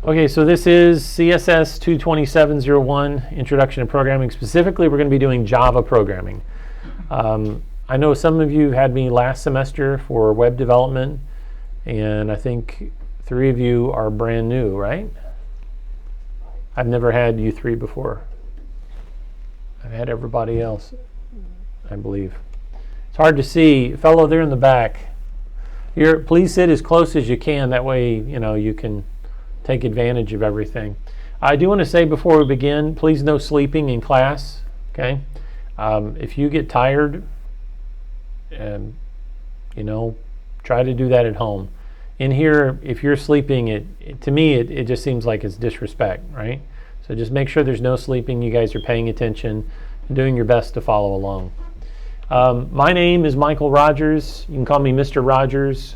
Okay, so this is css227 Introduction to Programming. Specifically, we're going to be doing Java programming. I know some of you had me last semester for web development, and I think 3 of you are brand new, right? I've never had you 3 before. I've had everybody else, I believe. It's hard to see. Fellow there in the back, please sit as close as you can. That way, you can take advantage of everything. I do want to say before we begin, please no sleeping in class, okay? If you get tired, try to do that at home. In here, if you're sleeping, to me, it just seems like it's disrespect, right? So just make sure there's no sleeping. You guys are paying attention and doing your best to follow along. My name is Michael Rogers. You can call me Mr. Rogers.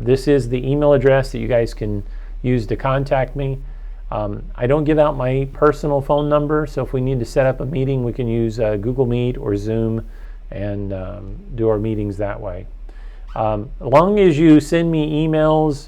This is the email address that you guys can use to contact me. I don't give out my personal phone number, so if we need to set up a meeting, we can use Google Meet or Zoom and do our meetings that way. As long as you send me emails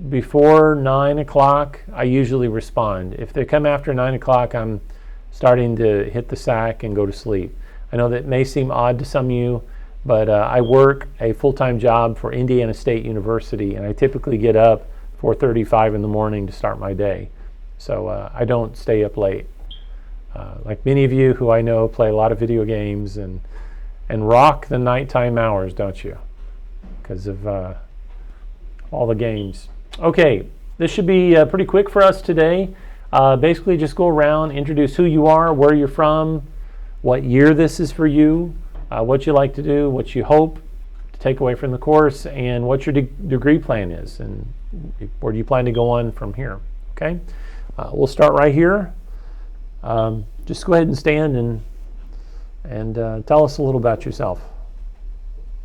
before 9 o'clock, I usually respond. If they come after 9 o'clock, I'm starting to hit the sack and go to sleep. I know that may seem odd to some of you, but I work a full-time job for Indiana State University, and I typically get up 4:35 in the morning to start my day. So I don't stay up late. Like many of you who I know play a lot of video games and rock the nighttime hours, don't you? Because of all the games. Okay, this should be pretty quick for us today. Basically just go around, introduce who you are, where you're from, what year this is for you, what you like to do, what you hope to take away from the course, and what your degree plan is, and where do you plan to go on from here. Okay, we'll start right here. Just go ahead and stand and tell us a little about yourself.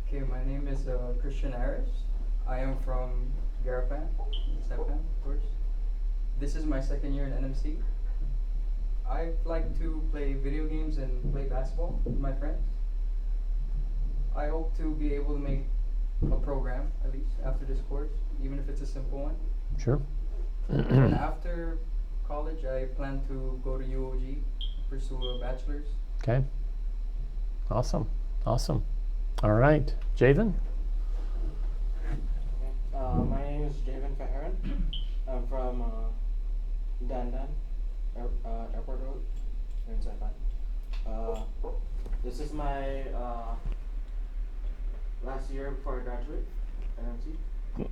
Okay, my name is Christian Harris. I am from Garapan, Sepan, of course. This is my 2nd year in NMC. I like to play video games and play basketball with my friends. I hope to be able to make a program, at least, after this course, even if it's a simple one. Sure. And after college, I plan to go to UOG, pursue a bachelor's. Okay. Awesome. Awesome. All right. Javen? My name is Javen Faharan. I'm from Dandan, Airport Road, in Saipan. This is my last year before I graduate, NMC. What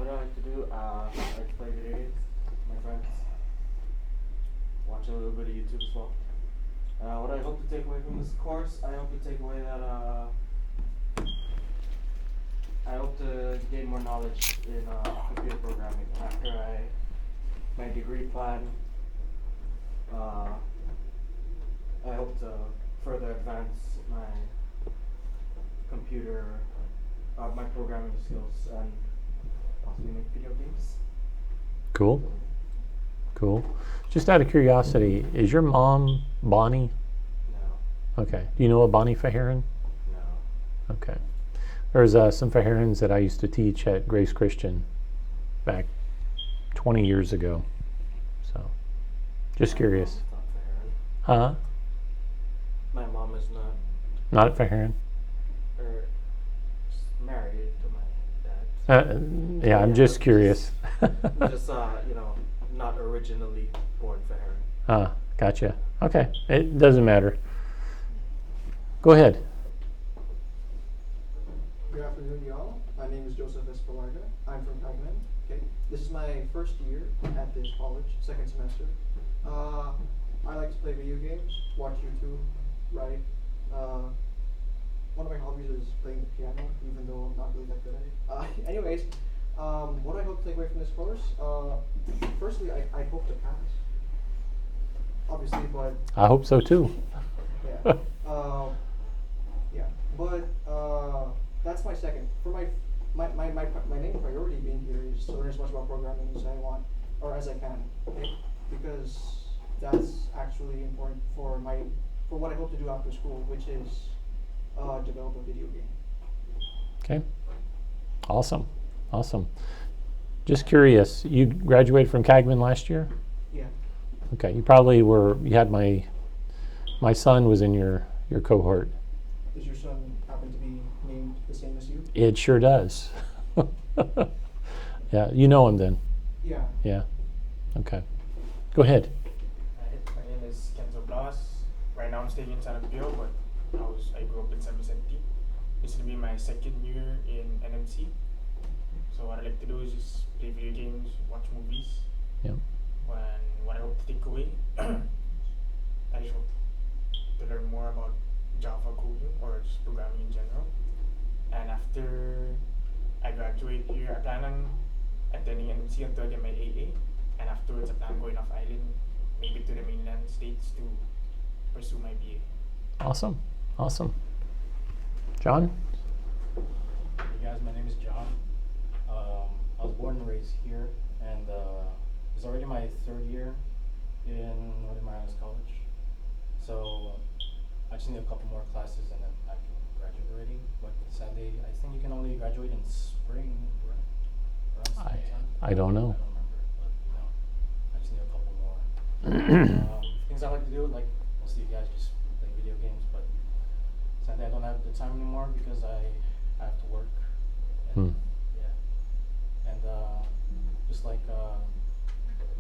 do I like to do? I like to play video games with my friends. Watch a little bit of YouTube as well. What I hope to take away from this course, I hope to take away that I hope to gain more knowledge in computer programming. After my degree plan, I hope to further advance my my programming skills and possibly make video games. Cool. Cool. Just out of curiosity, is your mom Bonnie? No. Okay. Do you know a Bonnie Faharan? No. Okay. There's some Faharans that I used to teach at Grace Christian back 20 years ago. So, just curious. Not Faharan. Huh? My mom is not. Not at Faharan? Married to my dad. Yeah, I'm just curious. Just not originally born Faharan. Gotcha. Okay, it doesn't matter. Go ahead. Good afternoon, y'all. My name is Joseph Espelarga. I'm from Cagman. Okay, this is my 1st year at this college, 2nd semester. I like to play video games, watch YouTube, write. One of my hobbies is playing the piano, even though I'm not really that good at it. Anyways, what I hope to take away from this course, firstly, I hope to pass. Obviously, but I hope so too. yeah, yeah. But that's my second. For my main priority being here is to learn as much about programming as I want, or as I can, okay? Because that's actually important for what I hope to do after school, which is develop a video game. Okay. Awesome. Awesome. Just curious, you graduated from Kagman last year? Yeah. Okay, you probably were, you had my son was in your cohort. Does your son happen to be named the same as you? It sure does. Yeah, you know him then? Yeah. Yeah, okay. Go ahead. My name is Kenzo Blas. Right now I'm staying in San Pio, but I grew up in San Vicente. This will be my second year in NMC. So what I like to do is just play video games, watch movies. Yeah. What I hope to take away, I just hope to learn more about Java coding or just programming in general. And after I graduate here, I plan on attending NMC until I get my AA. And afterwards, I plan on going off island, maybe to the mainland states to pursue my BA. Awesome, awesome. John? Hey guys, my name is John. I was born and raised here, and it's already my third year in Northern Miles College. So I just need a couple more classes and then I can graduate already. But sadly, I think you can only graduate in spring, right? Around springtime? I don't know. I don't remember, but I just need a couple more. Things I like to do, like most of you guys, just play video games, but sadly I don't have the time anymore because I have to work. And, yeah. And just like you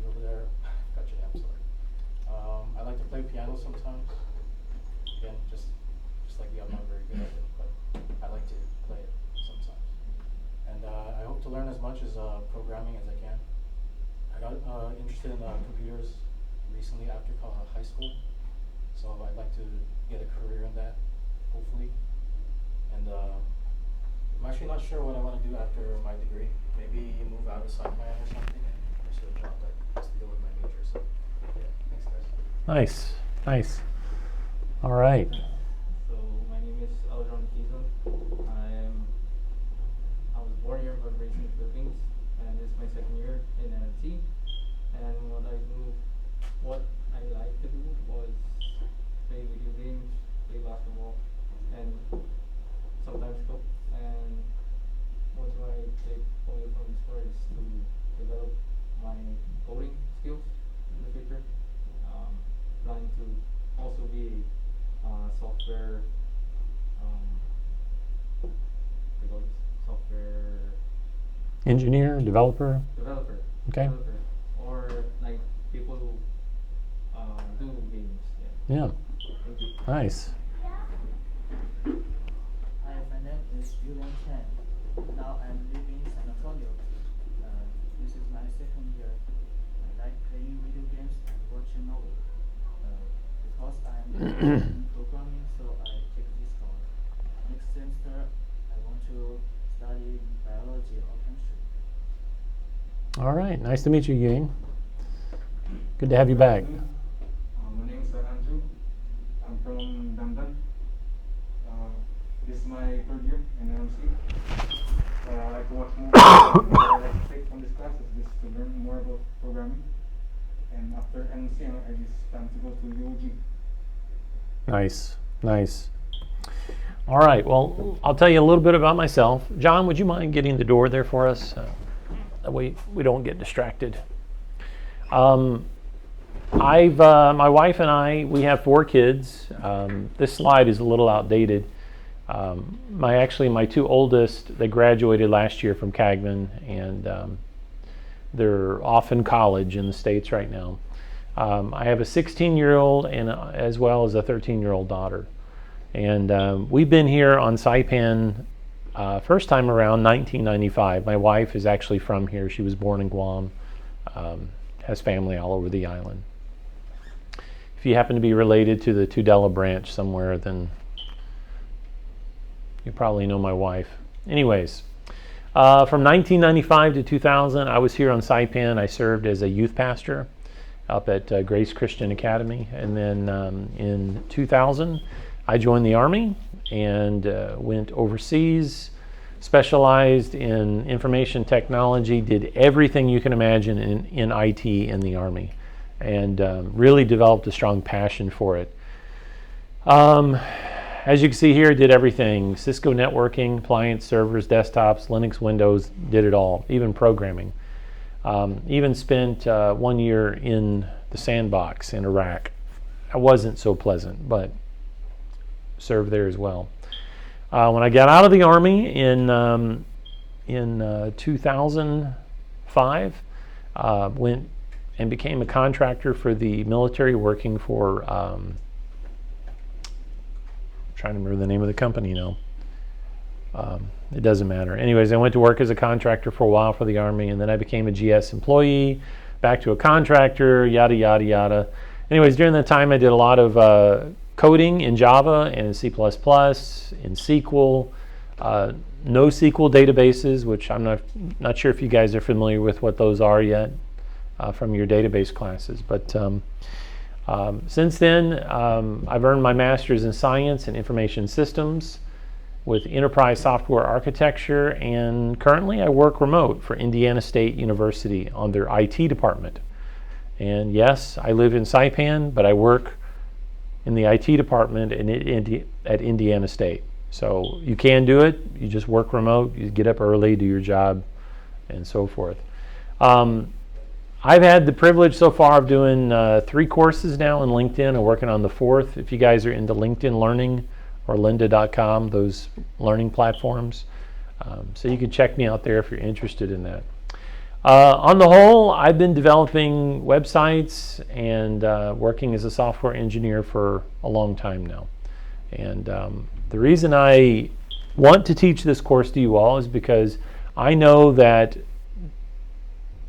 over there, got your name, sorry. I like to play piano sometimes. Again, just like you, I'm not very good at it, but I like to play it sometimes. And I hope to learn as much as programming as I can. I got interested in computers recently after high school, so I'd like to get a career in that, hopefully. And I'm actually not sure what I want to do after my degree. Maybe move out of Saipan or something and pursue a job that has to do with my major. So, yeah, thanks guys. Nice, nice. All right. So my name is Aljon Quizon. I was born here but raised in the Philippines, and this is my second year in NMC. And what I like to do was play video games, play basketball, and sometimes cook. And what do I take away from this course is to develop my coding skills in the future. Planning to also be software software Engineer, developer? developer. Okay. Developer. Or like people who do games. Yeah. Yeah, Thank you. nice. Hi, my name is Julian Chen. Now I'm living in San Antonio. This is my second year. I like playing video games and watching novels. Because I'm interested in programming, so I take this course. Next semester, I want to study biology or chemistry. All right, nice to meet you, Ying. Good to have you back. My name is Andrew. I'm from Damdan. This is my third year in NMC. I like to watch movies. What I like to take from this class is just to learn more about programming. And after NMC, I just plan to go to UOG. Nice, nice. All right, well, I'll tell you a little bit about myself. John, would you mind getting the door there for us? That way we don't get distracted. My wife and I, we have 4 kids. This slide is a little outdated. My 2 oldest, they graduated last year from Kagman, and they're off in college in the States right now. I have a 16-year-old and as well as a 13-year-old daughter. And we've been here on Saipan first time around 1995. My wife is actually from here. She was born in Guam, has family all over the island. If you happen to be related to the Tudela branch somewhere, then you probably know my wife. Anyways, from 1995 to 2000, I was here on Saipan. I served as a youth pastor up at Grace Christian Academy. And then in 2000, I joined the Army and went overseas, specialized in information technology, did everything you can imagine in IT in the Army, and really developed a strong passion for it. As you can see here, did everything: Cisco networking, client servers, desktops, Linux, Windows, did it all, even programming. Even spent 1 year in the sandbox in Iraq. It wasn't so pleasant, but served there as well. When I got out of the Army in 2005, went and became a contractor for the military, working for, trying to remember the name of the company now. It doesn't matter. Anyways, I went to work as a contractor for a while for the Army, and then I became a GS employee, back to a contractor, yada, yada, yada. Anyways, during that time, I did a lot of coding in Java and in C++, in SQL, NoSQL databases, which I'm not sure if you guys are familiar with what those are yet from your database classes. But since then, I've earned my master's in science and information systems with enterprise software architecture, and currently I work remote for Indiana State University on their IT department. And yes, I live in Saipan, but I work in the IT department at Indiana State. So you can do it. You just work remote. You get up early, do your job, and so forth. I've had the privilege so far of doing 3 courses now in LinkedIn. I'm working on the 4th. If you guys are into LinkedIn Learning or lynda.com, those learning platforms. So you can check me out there if you're interested in that. On the whole, I've been developing websites and working as a software engineer for a long time now. And the reason I want to teach this course to you all is because I know that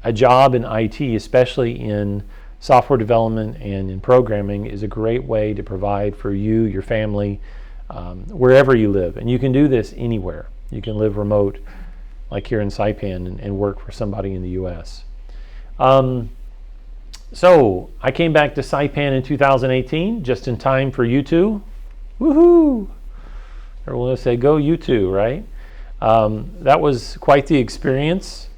a job in IT, especially in software development and in programming, is a great way to provide for you, your family, wherever you live. And you can do this anywhere. You can live remote, like here in Saipan, and work for somebody in the US. So I came back to Saipan in 2018, just in time for U2. Woohoo! Everyone will say, go U2, right? That was quite the experience.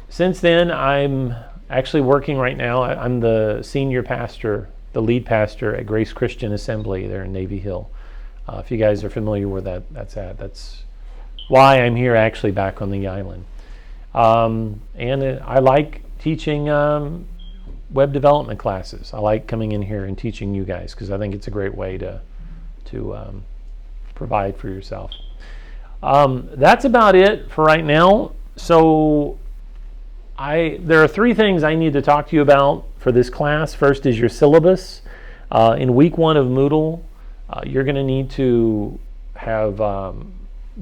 Since then, I'm actually working right now. I'm the senior pastor, the lead pastor at Grace Christian Assembly there in Navy Hill. If you guys are familiar where that's at, that's why I'm here actually back on the island. And I like teaching web development classes. I like coming in here and teaching you guys because I think it's a great way to provide for yourself. That's about it for right now. So there are 3 things I need to talk to you about for this class. First is your syllabus. In week 1 of Moodle, you're going to need to have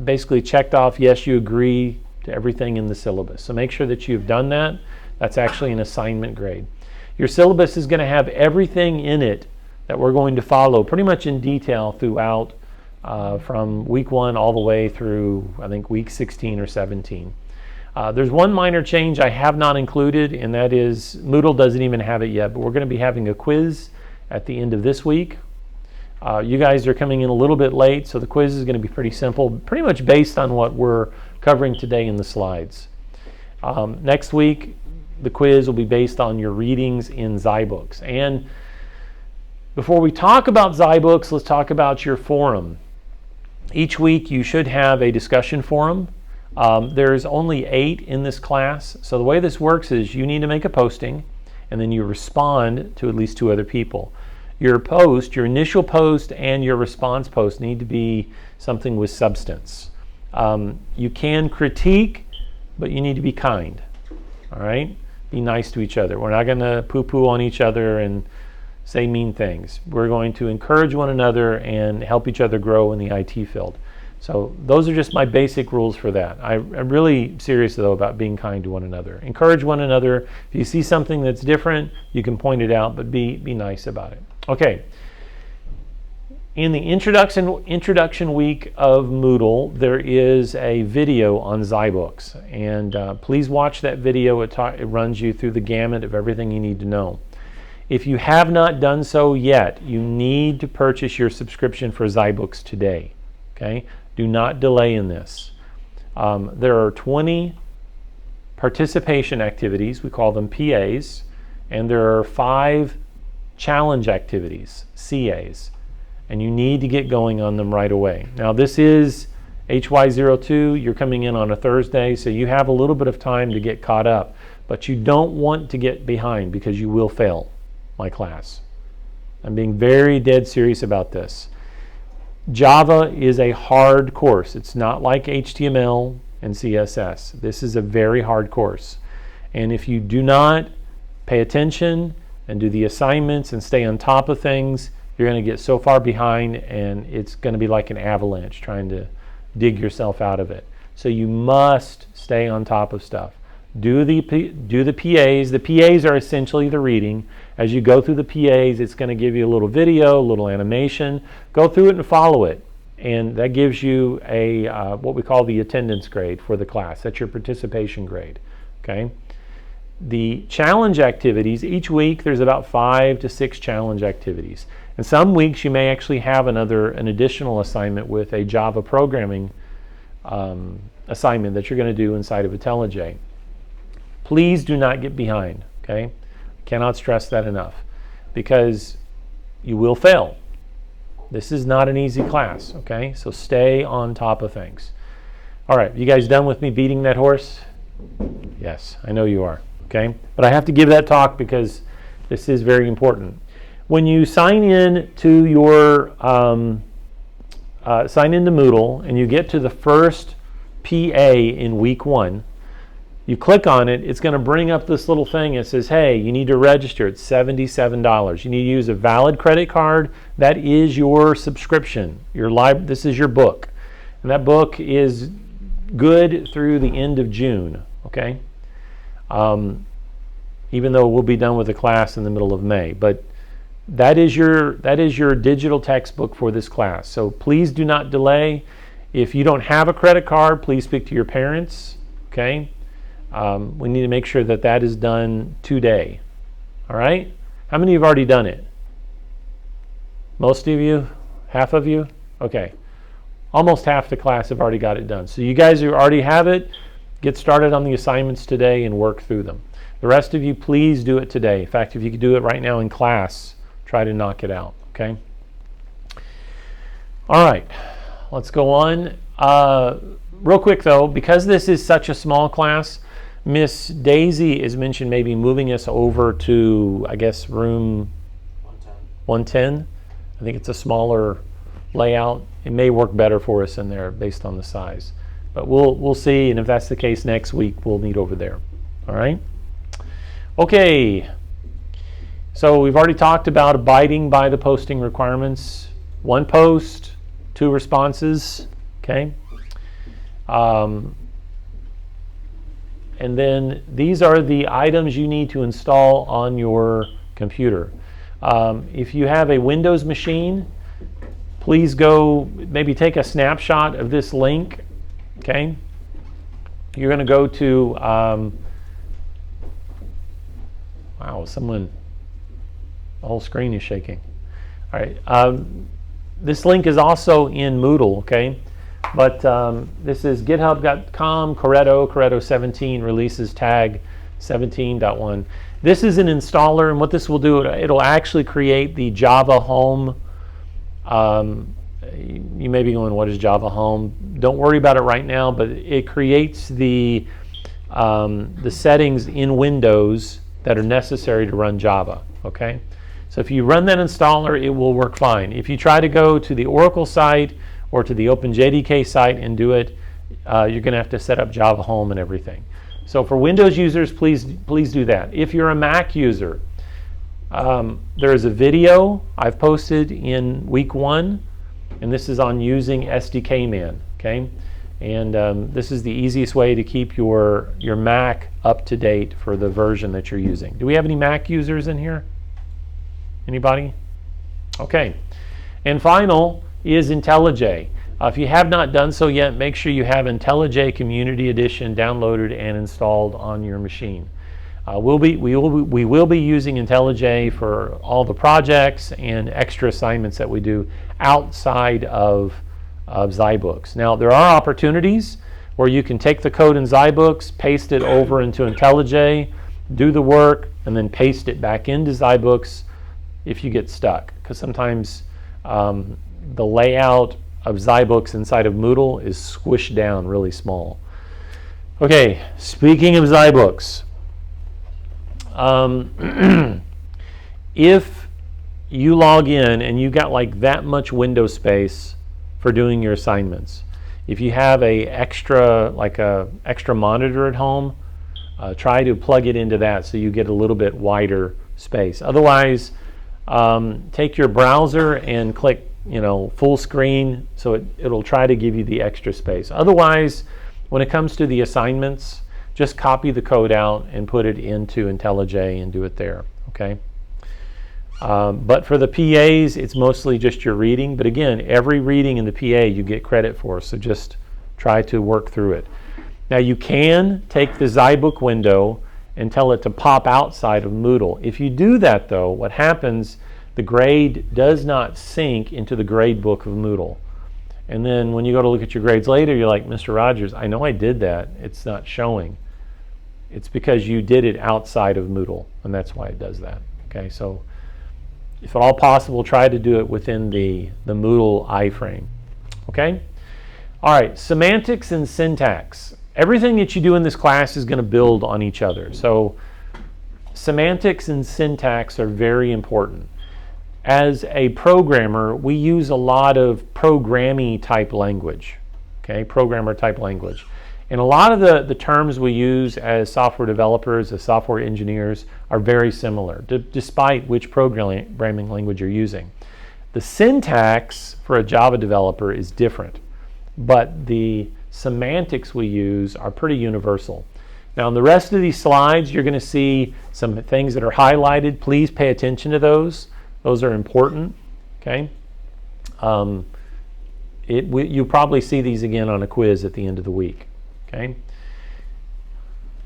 basically checked off, yes, you agree to everything in the syllabus. So make sure that you've done that. That's actually an assignment grade. Your syllabus is going to have everything in it that we're going to follow pretty much in detail throughout from week 1 all the way through, I think, week 16 or 17. There's one minor change I have not included, and that is Moodle doesn't even have it yet, but we're going to be having a quiz at the end of this week. You guys are coming in a little bit late, so the quiz is going to be pretty simple, pretty much based on what we're covering today in the slides. Next week, the quiz will be based on your readings in Zybooks. And before we talk about Zybooks, let's talk about your forum. Each week, you should have a discussion forum. There's only 8 in this class. So the way this works is you need to make a posting, and then you respond to at least 2 other people. Your post, your initial post and your response post need to be something with substance. You can critique, but you need to be kind. All right? Be nice to each other. We're not going to poo-poo on each other and say mean things. We're going to encourage one another and help each other grow in the IT field. So those are just my basic rules for that. I'm really serious, though, about being kind to one another. Encourage one another. If you see something that's different, you can point it out, but be nice about it. Okay. In the introduction week of Moodle, there is a video on Zybooks. And please watch that video. It runs you through the gamut of everything you need to know. If you have not done so yet, you need to purchase your subscription for Zybooks today. Okay? Do not delay in this. There are 20 participation activities, we call them PAs, and there are 5 challenge activities, CAs, and you need to get going on them right away. Now, this is HY02, you're coming in on a Thursday, so you have a little bit of time to get caught up. But you don't want to get behind because you will fail my class. I'm being very dead serious about this. Java is a hard course. It's not like HTML and CSS. This is a very hard course. And if you do not pay attention and do the assignments and stay on top of things, you're going to get so far behind and it's going to be like an avalanche trying to dig yourself out of it. So you must stay on top of stuff. Do the PAs. The PAs are essentially the reading. As you go through the PAs, it's going to give you a little video, a little animation. Go through it and follow it. And that gives you a what we call the attendance grade for the class. That's your participation grade. Okay. The challenge activities, each week there's about 5 to 6 challenge activities. And some weeks you may actually have an additional assignment with a Java programming assignment that you're going to do inside of IntelliJ. Please do not get behind, okay? Cannot stress that enough because you will fail. This is not an easy class, okay? So stay on top of things. All right, you guys done with me beating that horse? Yes, I know you are, okay? But I have to give that talk because this is very important. When you sign in to your sign into Moodle and you get to the first PA in week 1, you click on it, it's going to bring up this little thing. It says, hey, you need to register. It's $77. You need to use a valid credit card. That is your subscription. This is your book. And that book is good through the end of June, okay? Even though we'll be done with the class in the middle of May. But that is your digital textbook for this class. So please do not delay. If you don't have a credit card, please speak to your parents, okay? We need to make sure that that is done today. All right? How many have already done it? Most of you? Half of you? Okay. Almost half the class have already got it done. So you guys who already have it, get started on the assignments today and work through them. The rest of you, please do it today. In fact, if you could do it right now in class, try to knock it out, okay? All right, let's go on. Real quick though, because this is such a small class, Miss Daisy is mentioned maybe moving us over to, I guess, room 110. I think it's a smaller layout. It may work better for us in there based on the size. But we'll see, and if that's the case next week, we'll meet over there. All right? Okay. So we've already talked about abiding by the posting requirements. 1 post, 2 responses, okay? And then these are the items you need to install on your computer. If you have a Windows machine, please go maybe take a snapshot of this link, okay? You're going to go to, wow, the whole screen is shaking. All right, this link is also in Moodle, okay? But this is github.com, Corretto 17 releases tag 17.1. This is an installer, and what this will do, it'll actually create the Java Home. You may be going, what is Java Home? Don't worry about it right now, but it creates the settings in Windows that are necessary to run Java, okay? So if you run that installer, it will work fine. If you try to go to the Oracle site or to the OpenJDK site and do it, you're going to have to set up Java Home and everything. So for Windows users, please do that. If you're a Mac user, there is a video I've posted in week 1, and this is on using SDK Man, okay? And this is the easiest way to keep your Mac up to date for the version that you're using. Do we have any Mac users in here? Anybody? Okay. And final is IntelliJ. If you have not done so yet, make sure you have IntelliJ Community Edition downloaded and installed on your machine. We will be using IntelliJ for all the projects and extra assignments that we do outside of Zybooks. Now, there are opportunities where you can take the code in Zybooks, paste it over into IntelliJ, do the work, and then paste it back into Zybooks if you get stuck. Because sometimes the layout of zyBooks inside of Moodle is squished down really small. Okay, speaking of zyBooks, if you log in and you got like that much window space for doing your assignments, if you have a extra monitor at home, try to plug it into that so you get a little bit wider space. Otherwise, take your browser and click full screen, so it'll try to give you the extra space. Otherwise, when it comes to the assignments, just copy the code out and put it into IntelliJ and do it there, okay? But for the PAs, it's mostly just your reading. But again, every reading in the PA you get credit for, so just try to work through it. Now you can take the zyBook window and tell it to pop outside of Moodle. If you do that though, what happens, the grade does not sync into the grade book of Moodle. And then when you go to look at your grades later, you're like, Mr. Rogers, I know I did that. It's not showing. It's because you did it outside of Moodle, and that's why it does that. Okay, so if at all possible, try to do it within the Moodle iframe. Okay? All right, semantics and syntax. Everything that you do in this class is going to build on each other. So semantics and syntax are very important. As a programmer, we use a lot of programming type language, okay, programmer type language. And a lot of the terms we use as software developers, as software engineers, are very similar, despite which programming language you're using. The syntax for a Java developer is different, but the semantics we use are pretty universal. Now, in the rest of these slides, you're going to see some things that are highlighted. Please pay attention to those. Those are important, okay? You'll probably see these again on a quiz at the end of the week, okay?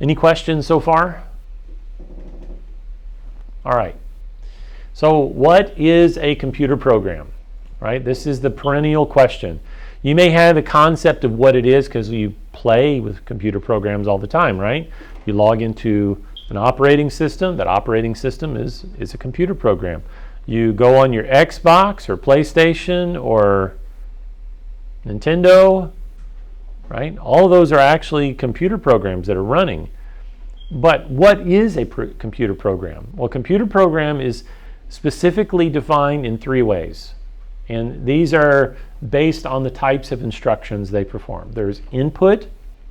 Any questions so far? All right. So what is a computer program, right? This is the perennial question. You may have a concept of what it is because you play with computer programs all the time, right? You log into an operating system. That operating system is a computer program. You go on your Xbox or PlayStation or Nintendo, right? All of those are actually computer programs that are running. But what is a computer program? Well, a computer program is specifically defined in 3 ways. And these are based on the types of instructions they perform. There's input,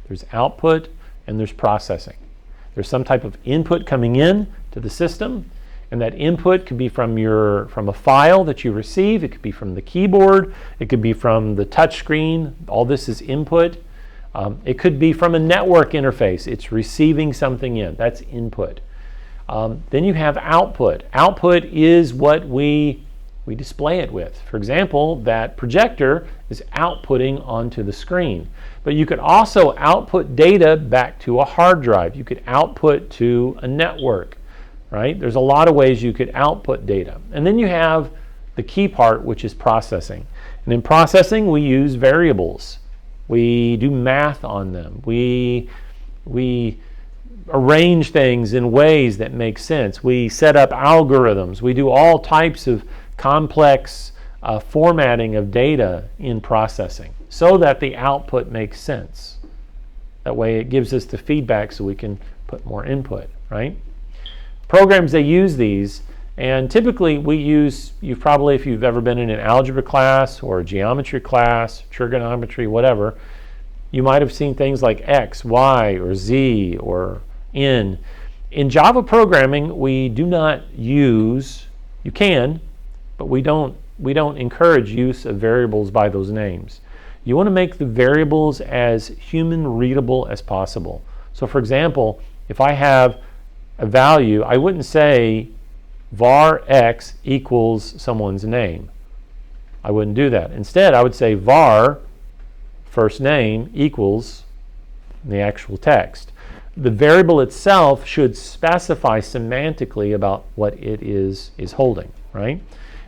there's output, and there's processing. There's some type of input coming in to the system, and that input could be from a file that you receive. It could be from the keyboard. It could be from the touch screen. All this is input. It could be from a network interface. It's receiving something in. That's input. Then you have output. Output is what we display it with. For example, that projector is outputting onto the screen. But you could also output data back to a hard drive. You could output to a network. Right? There's a lot of ways you could output data. And then you have the key part, which is processing. And in processing, we use variables. We do math on them. We arrange things in ways that make sense. We set up algorithms. We do all types of complex formatting of data in processing so that the output makes sense. That way it gives us the feedback so we can put more input, right? Programs, they use these, and typically we use, if you've ever been in an algebra class or a geometry class, trigonometry, whatever, you might have seen things like X, Y, or Z, or N. In Java programming, we do not use, you can, but we don't encourage use of variables by those names. You want to make the variables as human readable as possible. So for example, if I have a value, I wouldn't say var x equals someone's name. I wouldn't do that. Instead, I would say var first name equals the actual text. The variable itself should specify semantically about what it is holding, right?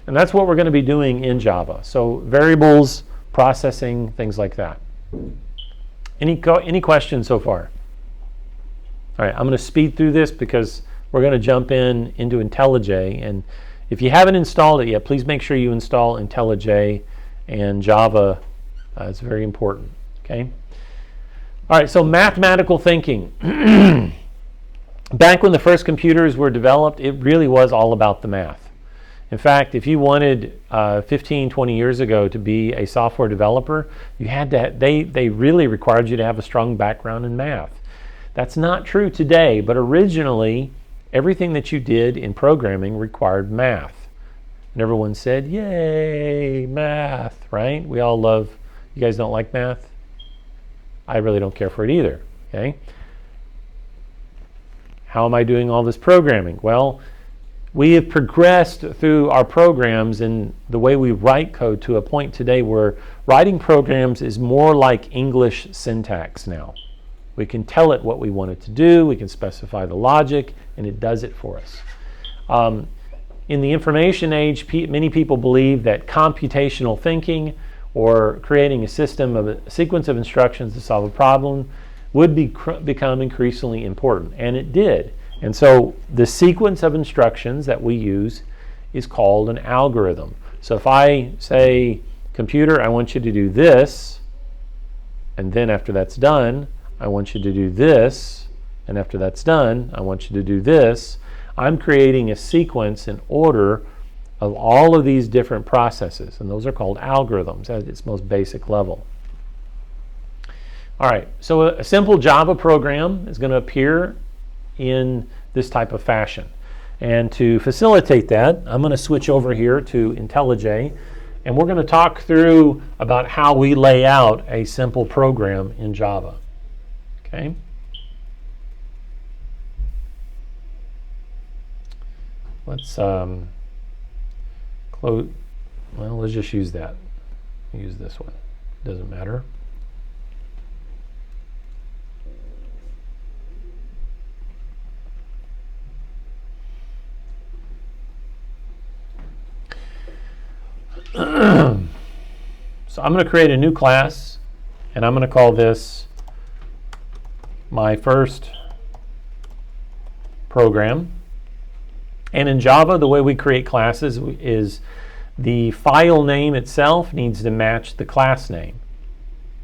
And that's what we're going to be doing in Java. So variables, processing, things like that. Any questions so far? All right, I'm going to speed through this because we're going to jump into IntelliJ. And if you haven't installed it yet, please make sure you install IntelliJ and Java It's very important. Okay. All right. So mathematical thinking. Back when the first computers were developed, it really was all about the math. In fact, if you wanted 15, 20 years ago to be a software developer, you had to. They really required you to have a strong background in math. That's not true today, but originally, everything that you did in programming required math. And everyone said, "Yay, math!" Right? We all love. You guys don't like math? I really don't care for it either. Okay. How am I doing all this programming? Well, we have progressed through our programs and the way we write code to a point today where writing programs is more like English syntax now. We can tell it what we want it to do, we can specify the logic, and it does it for us. In the information age, many people believe that computational thinking or creating a sequence of instructions to solve a problem would become increasingly important, and it did. And so the sequence of instructions that we use is called an algorithm. So if I say, computer, I want you to do this, and then after that's done, I want you to do this, and after that's done, I want you to do this, I'm creating a sequence in order of all of these different processes, and those are called algorithms at its most basic level. All right, so a simple Java program is going to appear in this type of fashion. And to facilitate that, I'm going to switch over here to IntelliJ, and we're going to talk through about how we lay out a simple program in Java. Okay? Let's close. Well, let's just use that. Use this one. Doesn't matter. So I'm going to create a new class, and I'm going to call this my first program. And in Java, the way we create classes is the file name itself needs to match the class name.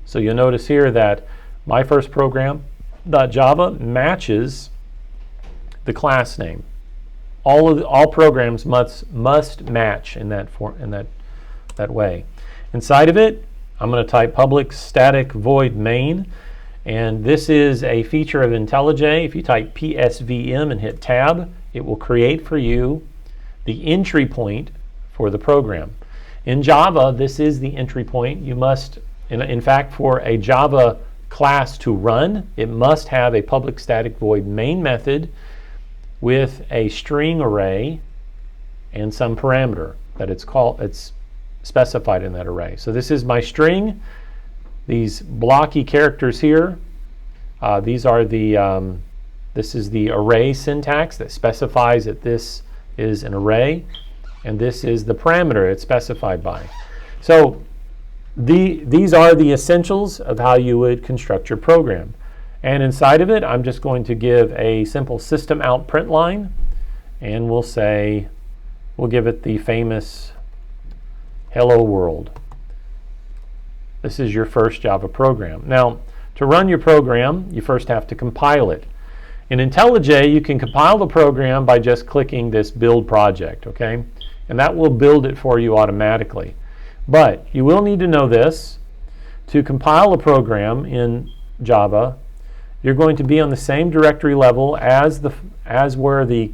So you'll notice here that my first program.java matches the class name. All programs must match in that way. Inside of it, I'm going to type public static void main, and this is a feature of IntelliJ. If you type PSVM and hit tab, it will create for you the entry point for the program. In Java, this is the entry point. You must, in fact, for a Java class to run, it must have a public static void main method with a string array and some parameter that it's specified in that array. So this is my string. These blocky characters here, these are the this is the array syntax that specifies that this is an array, and this is the parameter it's specified by. So these are the essentials of how you would construct your program. And inside of it, I'm just going to give a simple system out print line, and we'll give it the famous hello world. This is your first Java program. Now, to run your program, you first have to compile it. In IntelliJ, you can compile the program by just clicking this build project, okay? And that will build it for you automatically. But you will need to know this. To compile a program in Java, you're going to be on the same directory level as where the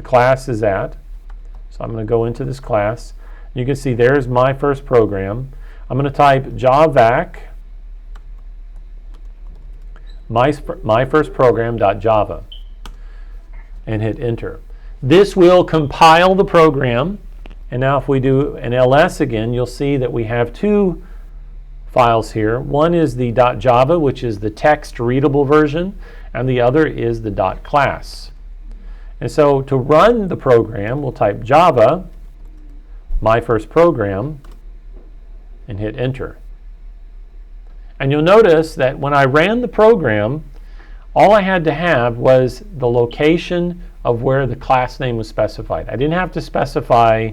class is at. So I'm going to go into this class. You can see there's my first program. I'm going to type javac my first program.java and hit enter. This will compile the program, and now if we do an ls again, you'll see that we have two files here. One is the .java, which is the text readable version, and the other is the .class. And so to run the program, we'll type java my first program and hit enter. And you'll notice that when I ran the program, all I had to have was the location of where the class name was specified. I didn't have to specify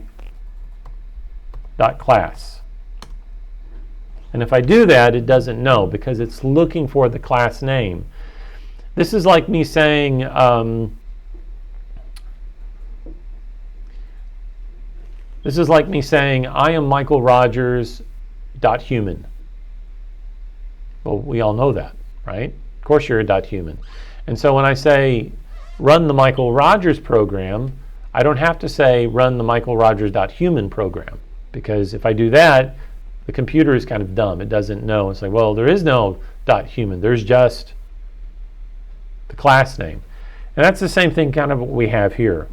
.class. And if I do that, it doesn't know because it's looking for the class name. This is like me saying, I am Michael Rogers .human. Well, we all know that, right? Of course you're a .human. And so when I say run the Michael Rogers program, I don't have to say run the Michael Rogers .human program, because if I do that, the computer is kind of dumb. It doesn't know. It's like, well, there is no .human. There's just the class name. And that's the same thing kind of what we have here.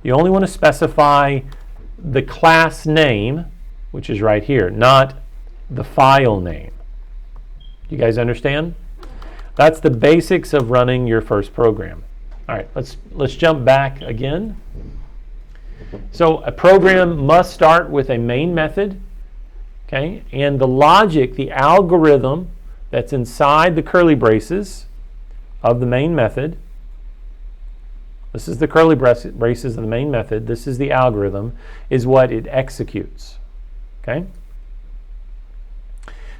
You only want to specify the class name, which is right here, not the file name. You guys understand? That's the basics of running your first program. All right, let's jump back again. So a program must start with a main method, okay? And the logic, the algorithm that's inside the curly braces of the main method. This is the curly braces of the main method. This is the algorithm, is what it executes, okay?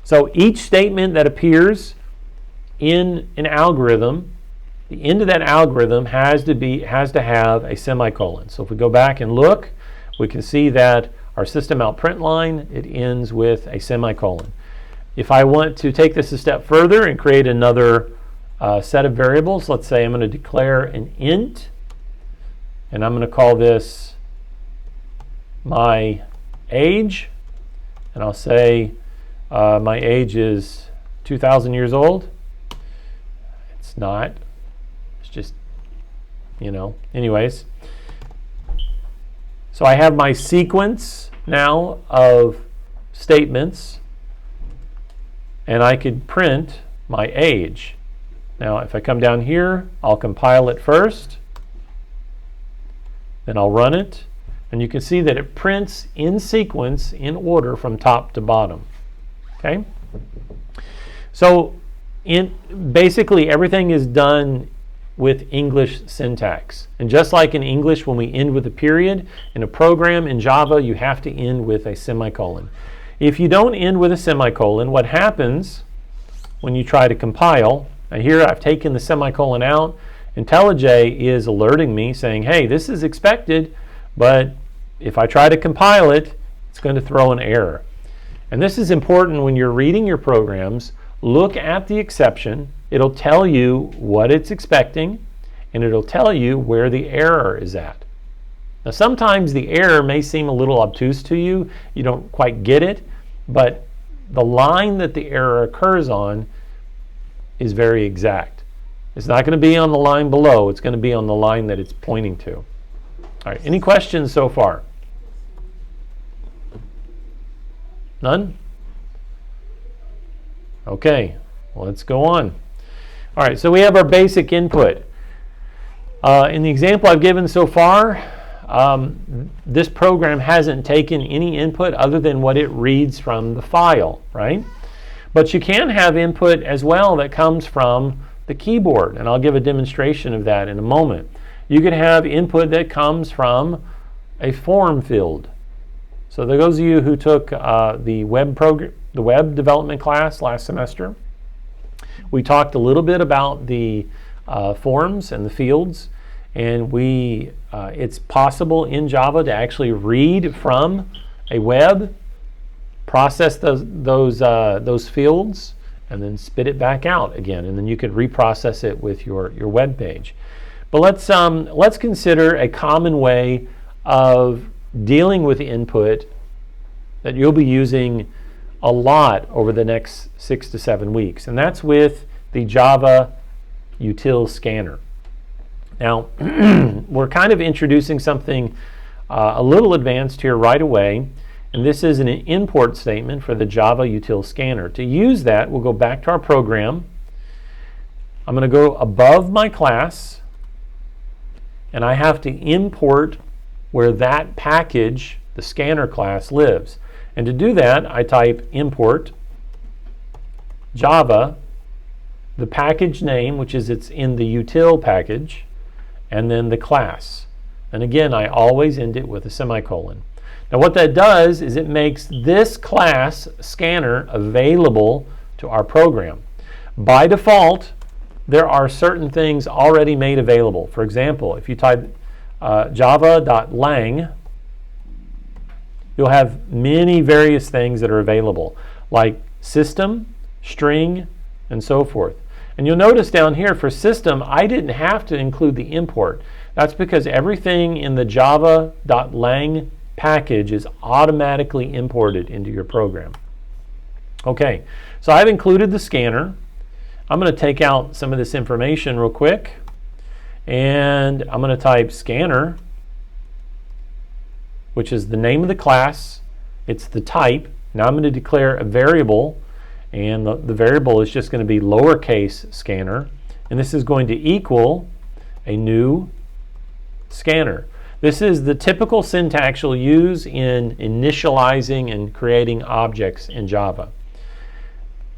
So each statement that appears in an algorithm, the end of that algorithm has to have a semicolon. So if we go back and look, we can see that our system out print line, it ends with a semicolon. If I want to take this a step further and create another set of variables, let's say I'm going to declare an int, and I'm going to call this my age, and I'll say my age is 2,000 years old. It's not. It's just, anyways. So I have my sequence now of statements, and I could print my age. Now, if I come down here, I'll compile it first, then I'll run it, and you can see that it prints in sequence, in order from top to bottom. Okay? So basically everything is done with English syntax. And just like in English, when we end with a period, in a program in Java, you have to end with a semicolon. If you don't end with a semicolon, what happens when you try to compile, now here I've taken the semicolon out, IntelliJ is alerting me saying, hey, this is expected, but if I try to compile it, it's going to throw an error. And this is important when you're reading your programs. Look at the exception. It'll tell you what it's expecting, and it'll tell you where the error is at. Now, sometimes the error may seem a little obtuse to you. You don't quite get it, but the line that the error occurs on is very exact. It's not going to be on the line below. It's going to be on the line that it's pointing to. All right, any questions so far? None? Okay, well, let's go on. All right, so we have our basic input. In the example I've given so far, this program hasn't taken any input other than what it reads from the file, right? But you can have input as well that comes from the keyboard, and I'll give a demonstration of that in a moment. You could have input that comes from a form field. So those of you who took the web development class last semester, we talked a little bit about the forms and the fields, and it's possible in Java to actually read from a web, process those fields, and then spit it back out again, and then you could reprocess it with your web page. But let's consider a common way of dealing with the input that you'll be using a lot over the next 6 to 7 weeks, and that's with the Java util scanner. Now, we're kind of introducing something a little advanced here right away, and this is an import statement for the Java util scanner. To use that, we'll go back to our program. I'm going to go above my class, and I have to import where that package, the scanner class, lives. And to do that, I type import Java, the package name, which is it's in the util package, and then the class. And again, I always end it with a semicolon. Now what that does is it makes this class scanner available to our program. By default, there are certain things already made available. For example, if you type java.lang, you'll have many various things that are available, like system, string, and so forth. And you'll notice down here for system, I didn't have to include the import. That's because everything in the java.lang package is automatically imported into your program. Okay, so I've included the scanner. I'm going to take out some of this information real quick, and I'm going to type scanner, which is the name of the class. It's the type. Now I'm going to declare a variable, and the variable is just going to be lowercase scanner, and this is going to equal a new scanner. This is the typical syntax you'll use in initializing and creating objects in Java.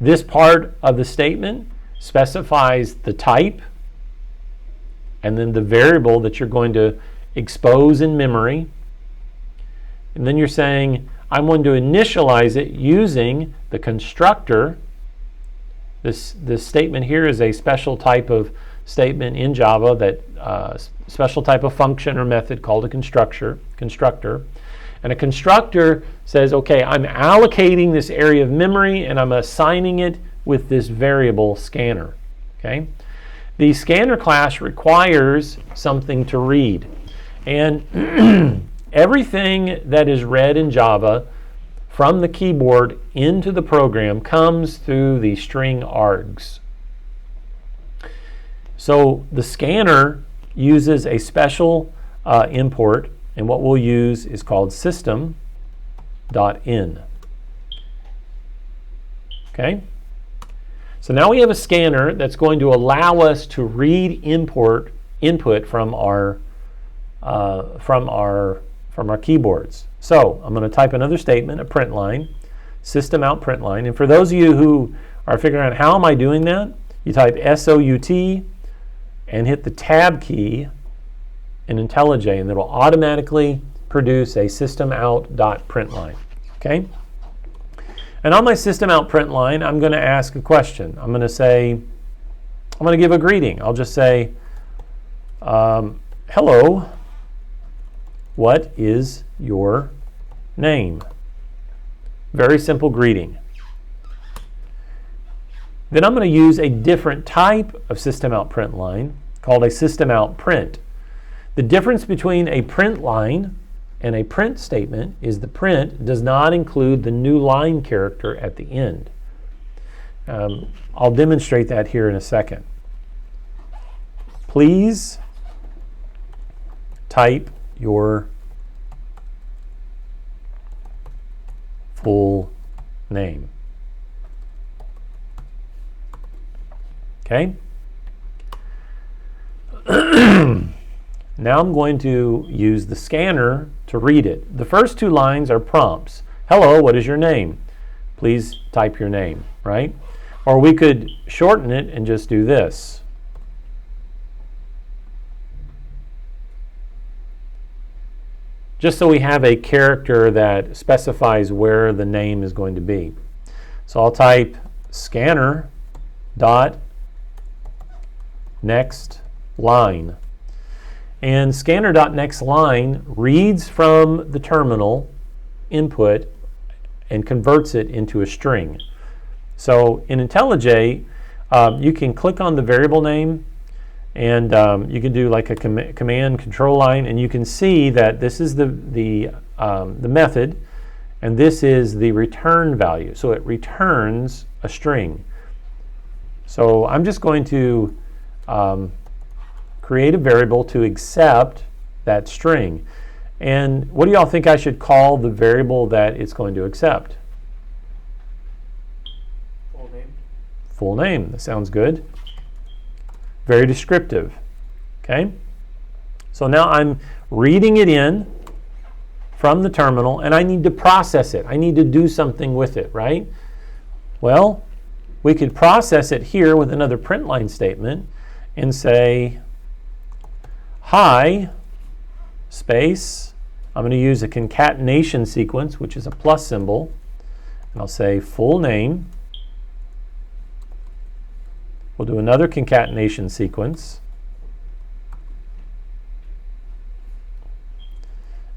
This part of the statement specifies the type and then the variable that you're going to expose in memory. And then you're saying, I'm going to initialize it using the constructor. This statement here is a special type of statement in Java, that special type of function or method called a constructor. And a constructor says, okay, I'm allocating this area of memory and I'm assigning it with this variable scanner. Okay? The scanner class requires something to read. And everything that is read in Java from the keyboard into the program comes through the string args. So the scanner uses a special import, and what we'll use is called system.in. Okay? So now we have a scanner that's going to allow us to read input from our keyboards. So I'm going to type another statement, a print line, system out print line. And for those of you who are figuring out how am I doing that, you type SOUT and hit the tab key in IntelliJ, and it will automatically produce a system out.println. Okay? And on my system out print line, I'm going to ask a question. I'm going to give a greeting. I'll just say, hello, what is your name? Very simple greeting. Then I'm going to use a different type of system out print line called a system out print. The difference between a print line and a print statement is the print does not include the new line character at the end. I'll demonstrate that here in a second. Please type your full name. Okay? Now I'm going to use the scanner to read it. The first two lines are prompts. Hello, what is your name? Please type your name, right? Or we could shorten it and just do this. Just so we have a character that specifies where the name is going to be. So I'll type scanner dot next line. And scanner.nextLine reads from the terminal input and converts it into a string. So in IntelliJ, you can click on the variable name, and you can do like a command control line, and you can see that this is the method, and this is the return value. So it returns a string. So I'm just going to create a variable to accept that string. And what do y'all think I should call the variable that it's going to accept? Full name. Full name. That sounds good. Very descriptive. Okay? So now I'm reading it in from the terminal, and I need to process it. I need to do something with it, right? Well, we could process it here with another print line statement and say, hi, space, I'm going to use a concatenation sequence, which is a plus symbol, and I'll say full name. We'll do another concatenation sequence.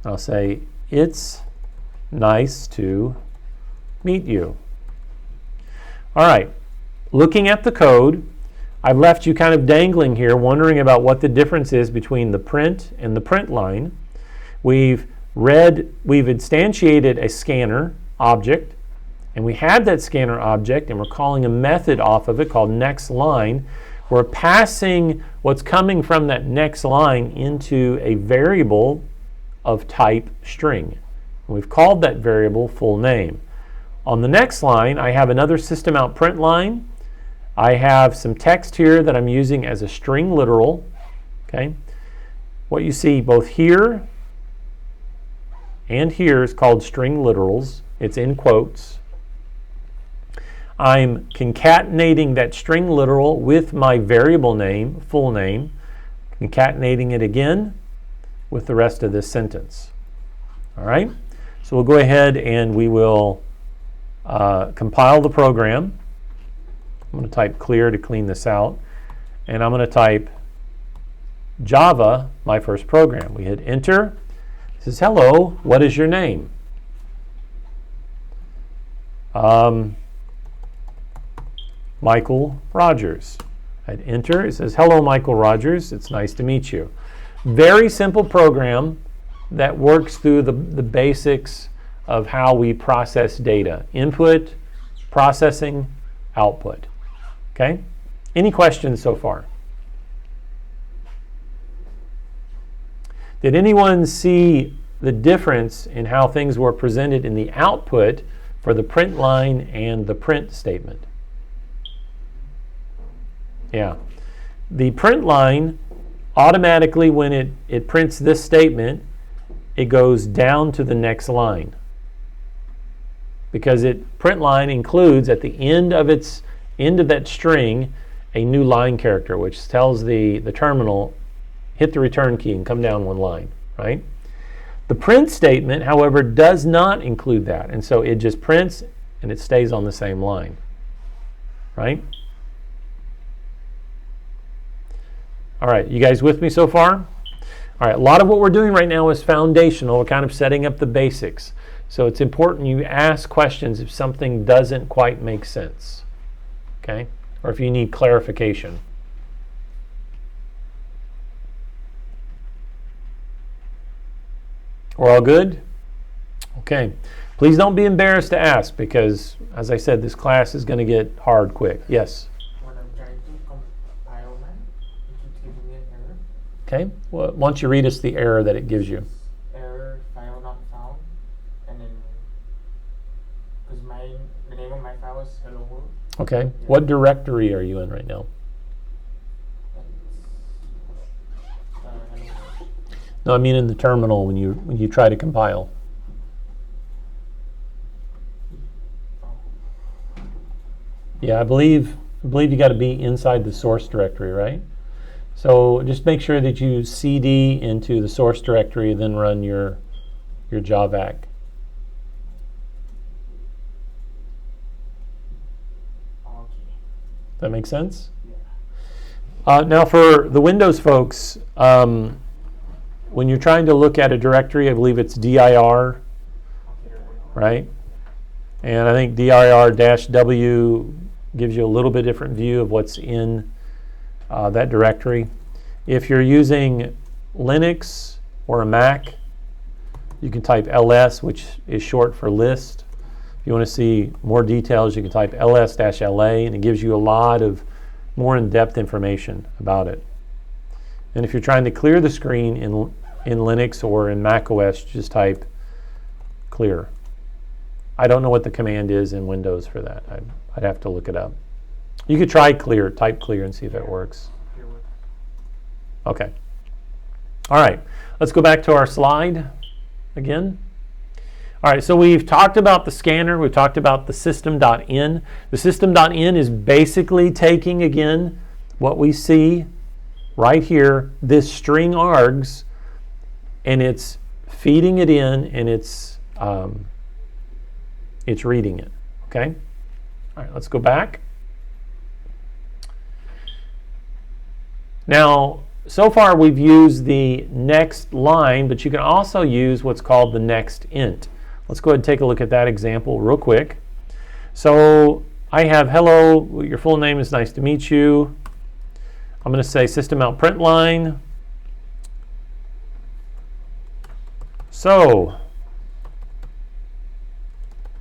I'll say, it's nice to meet you. All right, looking at the code, I've left you kind of dangling here, wondering about what the difference is between the print and the print line. We've instantiated a scanner object, and we have that scanner object, and we're calling a method off of it called next line. We're passing what's coming from that next line into a variable of type string. We've called that variable full name. On the next line, I have another system out print line. I have some text here that I'm using as a string literal. Okay. What you see both here and here is called string literals. It's in quotes. I'm concatenating that string literal with my variable name, full name, concatenating it again with the rest of this sentence. All right, so we'll go ahead and we will compile the program. I'm going to type clear to clean this out, and I'm going to type Java, my first program. We hit enter. It says, hello, what is your name? Michael Rogers. I'd enter. It says, hello, Michael Rogers. It's nice to meet you. Very simple program that works through the basics of how we process data. Input, processing, output. Okay? Any questions so far? Did anyone see the difference in how things were presented in the output for the print line and the print statement? Yeah. The print line, automatically when it prints this statement, it goes down to the next line. Because print line includes at the end of that string a new line character, which tells the terminal, hit the return key and come down one line, right? The print statement, however, does not include that, and so it just prints and it stays on the same line, right? All right, you guys with me so far? All right, a lot of what we're doing right now is foundational. We're kind of setting up the basics. So it's important you ask questions if something doesn't quite make sense, okay? Or if you need clarification. We're all good? Okay. Please don't be embarrassed to ask because, as I said, this class is going to get hard quick. Yes? When I'm trying to compile that, it keeps giving me an error. Okay. Well, why don't you read us the error that it gives you? Error, file not found. And then, because the name of my file is hello world. Okay. Yeah. What directory are you in right now? No, I mean in the terminal when you try to compile. Yeah, I believe you got to be inside the source directory, right? So just make sure that you cd into the source directory and then run your javac. Does that make sense? Yeah. Now for the Windows folks, when you're trying to look at a directory, I believe it's dir, right? And I think dir-w gives you a little bit different view of what's in that directory. If you're using Linux or a Mac, you can type ls, which is short for list. If you want to see more details, you can type ls-la, and it gives you a lot of more in-depth information about it. And if you're trying to clear the screen in Linux or in Mac OS, just type clear. I don't know what the command is in Windows for that. I'd have to look it up. You could try clear, type clear and see if it works. Okay. All right, let's go back to our slide again. All right, so we've talked about the scanner. We've talked about the system.in. The system.in is basically taking, again, what we see right here, this string args, and it's feeding it in, and it's reading it. Okay. All right. Let's go back. Now, so far we've used the next line, but you can also use what's called the next int. Let's go ahead and take a look at that example real quick. So I have hello, your full name is nice to meet you. I'm going to say system out print line. So,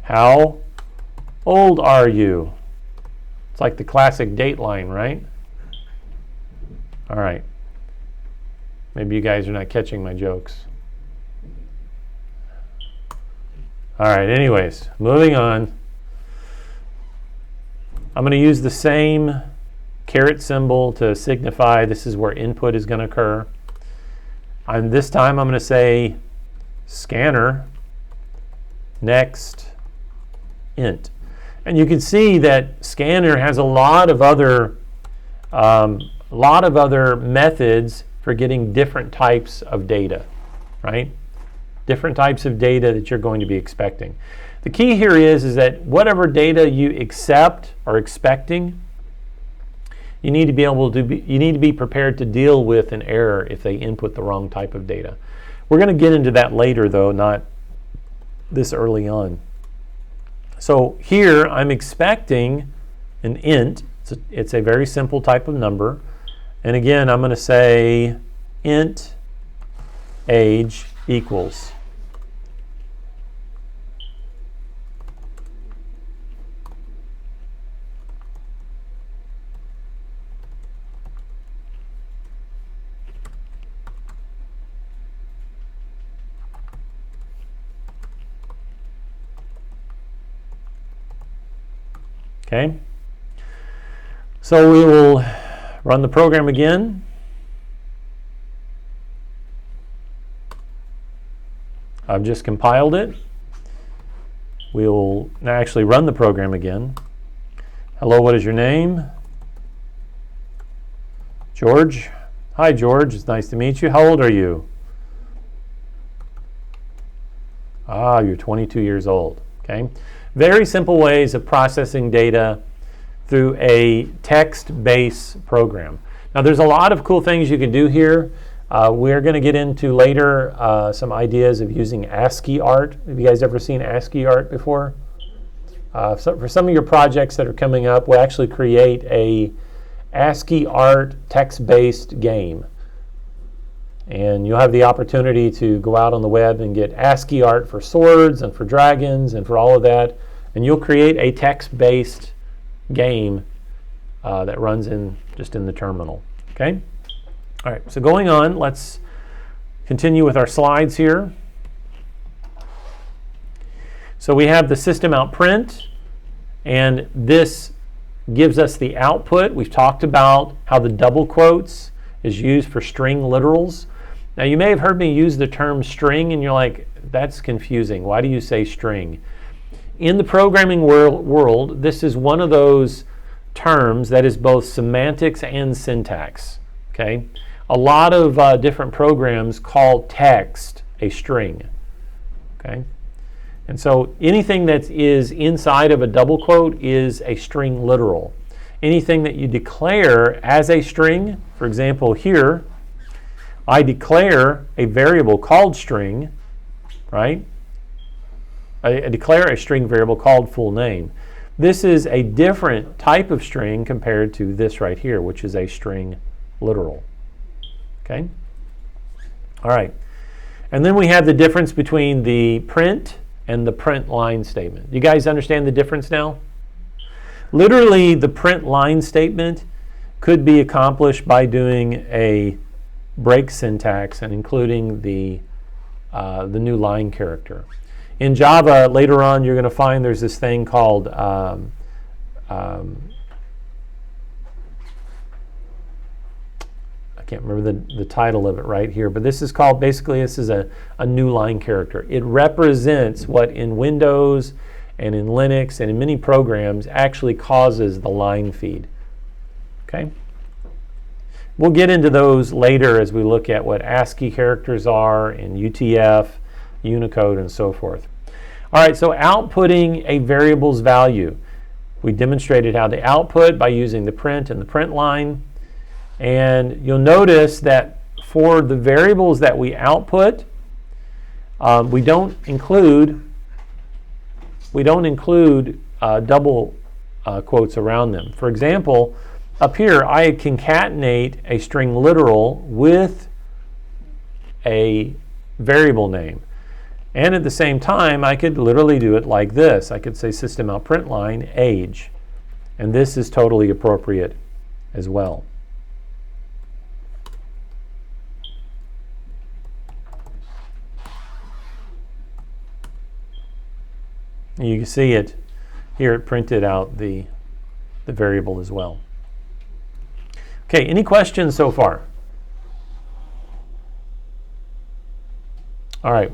how old are you? It's like the classic date line, right? All right. Maybe you guys are not catching my jokes. All right, anyways, moving on. I'm going to use the same caret symbol to signify this is where input is going to occur. And this time I'm going to say scanner next int. And you can see that scanner has a lot of other methods for getting different types of data, right? Different types of data that you're going to be expecting. The key here is that whatever data you accept or expecting, you need to be prepared to deal with an error if they input the wrong type of data. We're going to get into that later, though, not this early on. So here I'm expecting an int. It's a very simple type of number. And again, I'm going to say int age equals. Okay, so we will run the program again. I've just compiled it. We will now actually run the program again. Hello, what is your name? George. Hi, George. It's nice to meet you. How old are you? Ah, you're 22 years old. Okay. Very simple ways of processing data through a text-based program. Now, there's a lot of cool things you can do here. We're going to get into later some ideas of using ASCII art. Have you guys ever seen ASCII art before? So for some of your projects that are coming up, we'll actually create a ASCII art text-based game. And you'll have the opportunity to go out on the web and get ASCII art for swords and for dragons and for all of that. And you'll create a text-based game that runs just in the terminal. Okay? All right, so going on, let's continue with our slides here. So we have the system out print, and this gives us the output. We've talked about how the double quotes is used for string literals. Now, you may have heard me use the term string, and you're like, that's confusing. Why do you say string? In the programming world, this is one of those terms that is both semantics and syntax. Okay? A lot of different programs call text a string. Okay? And so anything that is inside of a double quote is a string literal. Anything that you declare as a string, for example here, I declare a variable called string, right? I declare a string variable called full name. This is a different type of string compared to this right here, which is a string literal. Okay? All right. And then we have the difference between the print and the print line statement. You guys understand the difference now? Literally, the print line statement could be accomplished by doing a break syntax and including the new line character. In Java, later on, you're going to find there's this thing called I can't remember the title of it right here, but this is called, basically, this is a new line character. It represents what in Windows and in Linux and in many programs actually causes the line feed. Okay? We'll get into those later as we look at what ASCII characters are in UTF, Unicode, and so forth. All right, so outputting a variable's value. We demonstrated how to output by using the print and the print line. And you'll notice that for the variables that we output, we don't include double quotes around them. For example, up here, I concatenate a string literal with a variable name. And at the same time, I could literally do it like this. I could say system out print line age. And this is totally appropriate as well. You can see it here, it printed out the variable as well. Okay, any questions so far? All right.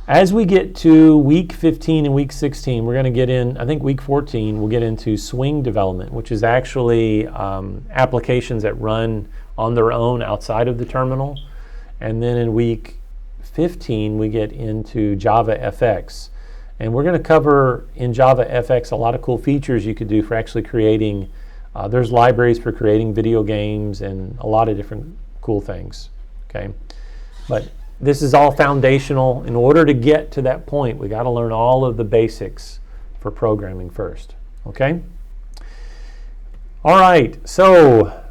As we get to week 15 and week 16, we're going to get in, I think week 14, we'll get into swing development, which is actually applications that run on their own outside of the terminal. And then in week 15, we get into Java FX. And we're going to cover in Java FX a lot of cool features you could do for actually creating, there's libraries for creating video games and a lot of different cool things. Okay, but this is all foundational. In order to get to that point, we got to learn all of the basics for programming first. Okay? All right, so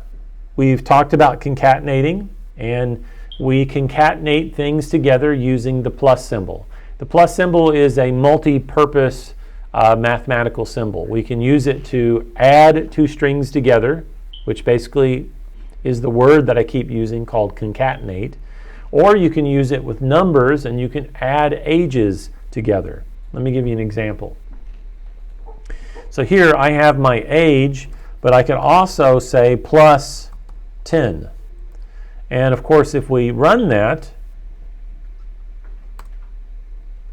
we've talked about concatenating, and we concatenate things together using the plus symbol. The plus symbol is a multi-purpose mathematical symbol. We can use it to add two strings together, which basically is the word that I keep using called concatenate. Or you can use it with numbers and you can add ages together. Let me give you an example. So here I have my age, but I could also say plus 10. And of course, if we run that,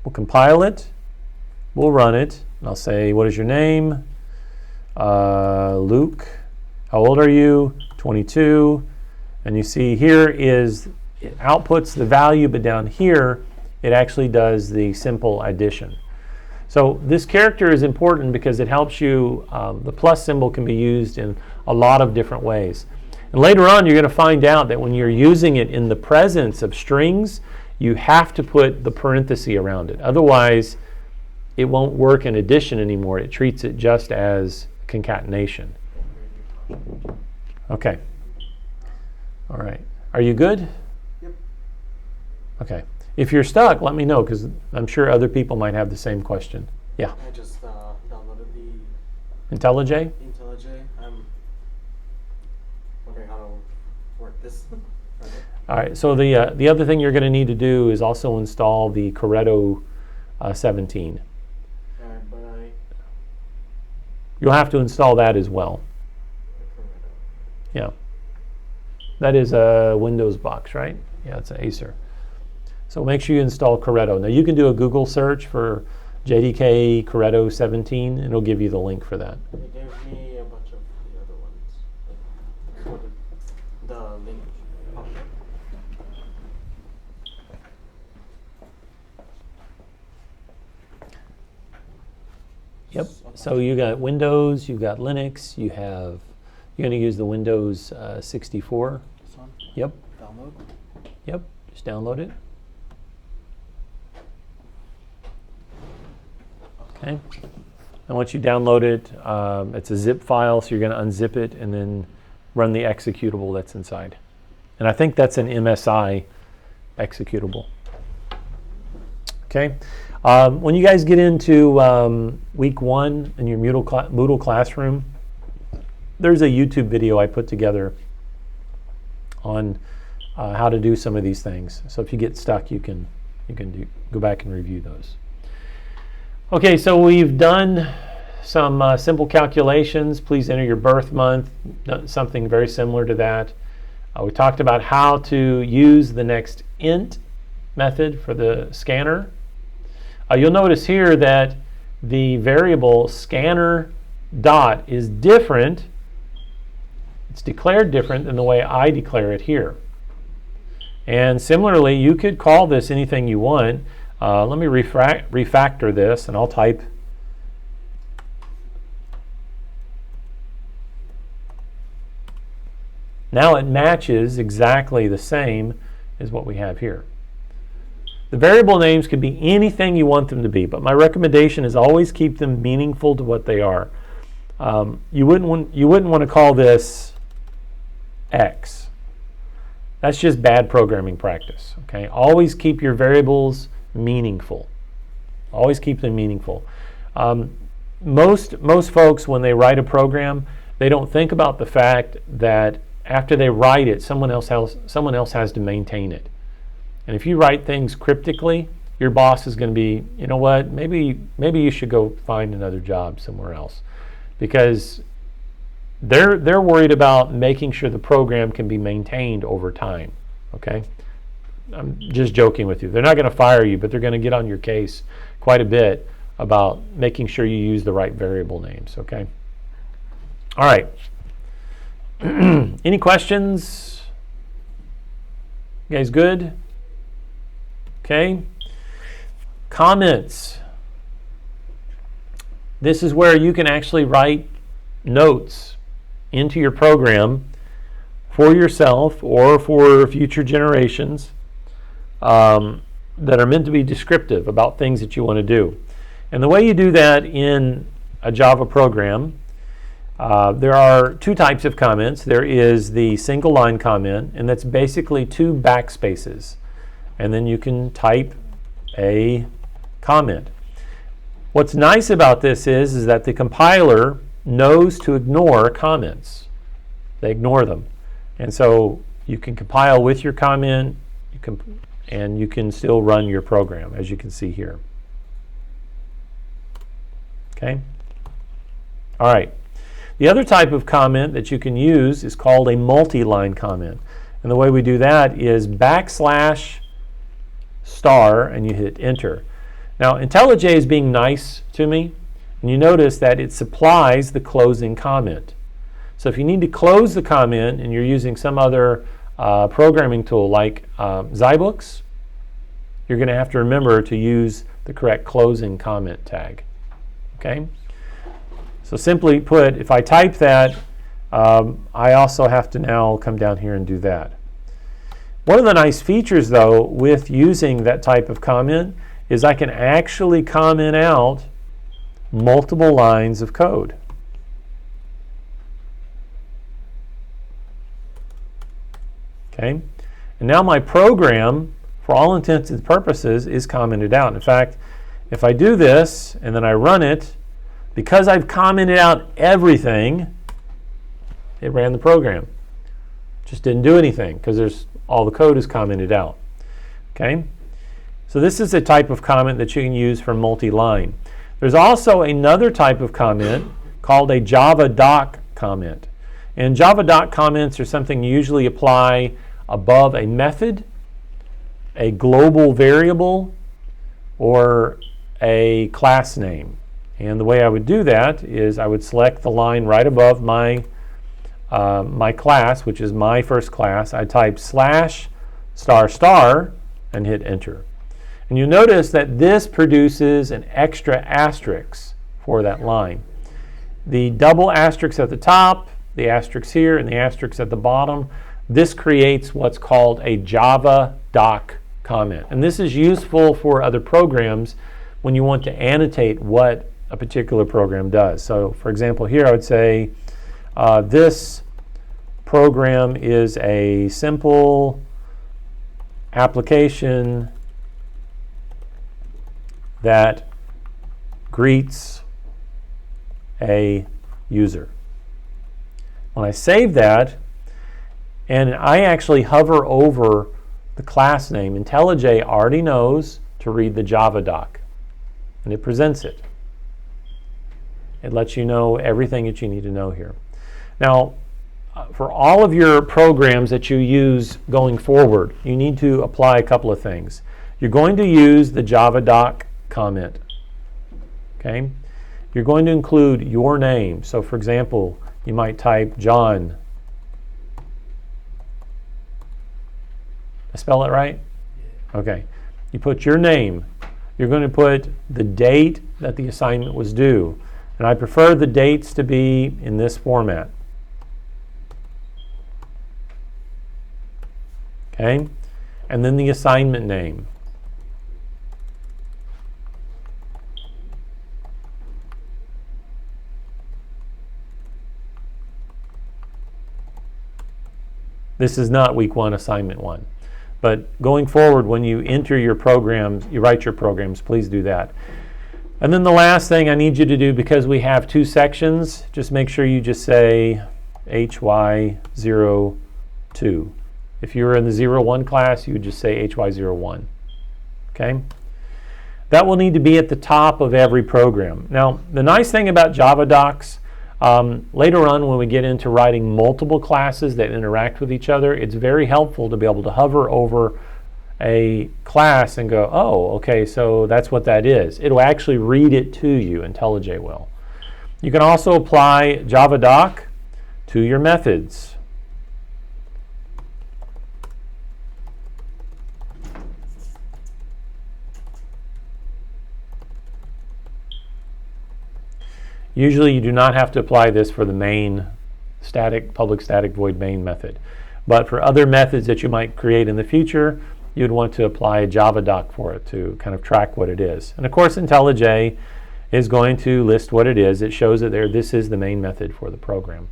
we'll compile it, we'll run it, and I'll say, what is your name? Luke. How old are you? 22. And you see here is, it outputs the value, but down here, it actually does the simple addition. So this character is important because it helps you, the plus symbol can be used in a lot of different ways. And later on, you're going to find out that when you're using it in the presence of strings, you have to put the parenthesis around it. Otherwise, it won't work in addition anymore. It treats it just as concatenation. Okay. All right. Are you good? Yep. Okay. If you're stuck, let me know, because I'm sure other people might have the same question. Yeah. I just downloaded the IntelliJ? IntelliJ. I'm wondering how to work this. All right. So the other thing you're going to need to do is also install the Corretto 17. But You'll have to install that as well. Yeah. That is a Windows box, right? Yeah, it's an Acer. So make sure you install Corretto. Now you can do a Google search for JDK Corretto 17, and it'll give you the link for that. It gave me a bunch of the other ones. Like, the link. Yep. So you got Windows, you got Linux, you have, you're going to use the Windows 64. This one? Yep. Download. Yep. Just download it. Okay. And once you download it, it's a zip file, so you're going to unzip it and then run the executable that's inside. And I think that's an MSI executable. Okay. When you guys get into week 1 in your Moodle classroom, there's a YouTube video I put together on how to do some of these things. So if you get stuck, you can go back and review those. Okay, so we've done some simple calculations. Please enter your birth month, something very similar to that. We talked about how to use the next int method for the scanner. You'll notice here that the variable scanner dot is different. It's declared different than the way I declare it here. And similarly, you could call this anything you want. Let me refactor this, and I'll type now it matches exactly the same as what we have here. The variable names could be anything you want them to be, but my recommendation is always keep them meaningful to what they are. You wouldn't want to call this X. That's just bad programming practice. Okay, always keep your variables meaningful. Always keep them meaningful. Most folks, when they write a program, they don't think about the fact that after they write it, someone else has to maintain it. And if you write things cryptically, your boss is going to be, you know what, maybe you should go find another job somewhere else, because they're worried about making sure the program can be maintained over time. Okay, I'm just joking with you. They're not going to fire you, but they're going to get on your case quite a bit about making sure you use the right variable names. Okay. All right. Any questions? You guys good? Okay. Comments. This is where you can actually write notes into your program for yourself or for future generations that are meant to be descriptive about things that you want to do. And the way you do that in a Java program, there are two types of comments. There is the single line comment, and that's basically 2 backspaces. And then you can type a comment. What's nice about this is that the compiler knows to ignore comments. They ignore them. And so you can compile with your comment, and you can still run your program, as you can see here. Okay? All right. The other type of comment that you can use is called a multi-line comment. And the way we do that is \* and you hit enter. Now, IntelliJ is being nice to me, and you notice that it supplies the closing comment. So if you need to close the comment and you're using some other programming tool like Zybooks, you're going to have to remember to use the correct closing comment tag. Okay? So simply put, if I type that, I also have to now come down here and do that. One of the nice features, though, with using that type of comment is I can actually comment out multiple lines of code. Okay? And now my program, for all intents and purposes, is commented out. In fact, if I do this and then I run it, because I've commented out everything, it ran the program. Just didn't do anything because all the code is commented out. Okay? So this is a type of comment that you can use for multi-line. There's also another type of comment called a Java doc comment. And Java doc comments are something you usually apply above a method, a global variable, or a class name. And the way I would do that is I would select the line right above my class, which is my first class. I type /** and hit enter. And you'll notice that this produces an extra asterisk for that line. The double asterisk at the top, the asterisk here, and the asterisk at the bottom, this creates what's called a Java doc comment. And this is useful for other programs when you want to annotate what a particular program does. So for example, here I would say this program is a simple application that greets a user. When I save that, and I actually hover over the class name, IntelliJ already knows to read the Java doc, and it presents it. It lets you know everything that you need to know here. Now, for all of your programs that you use going forward, you need to apply a couple of things. You're going to use the Java doc comment. Okay? You're going to include your name. So for example, you might type John spell it right? Okay. You put your name. You're going to put the date that the assignment was due. And I prefer the dates to be in this format. Okay? And then the assignment name. This is not week 1, assignment 1. But going forward, when you enter your programs, you write your programs, please do that. And then the last thing I need you to do, because we have 2 sections, just make sure you just say HY02. If you were in the 01 class, you would just say HY01. Okay? That will need to be at the top of every program. Now, the nice thing about Java docs, later on when we get into writing multiple classes that interact with each other, it's very helpful to be able to hover over a class and go, oh, okay, so that's what that is. It'll actually read it to you, IntelliJ will. You can also apply Java doc to your methods. Usually you do not have to apply this for the main public static void main method. But for other methods that you might create in the future, you'd want to apply a Java doc for it to kind of track what it is. And of course, IntelliJ is going to list what it is. It shows that this is the main method for the program.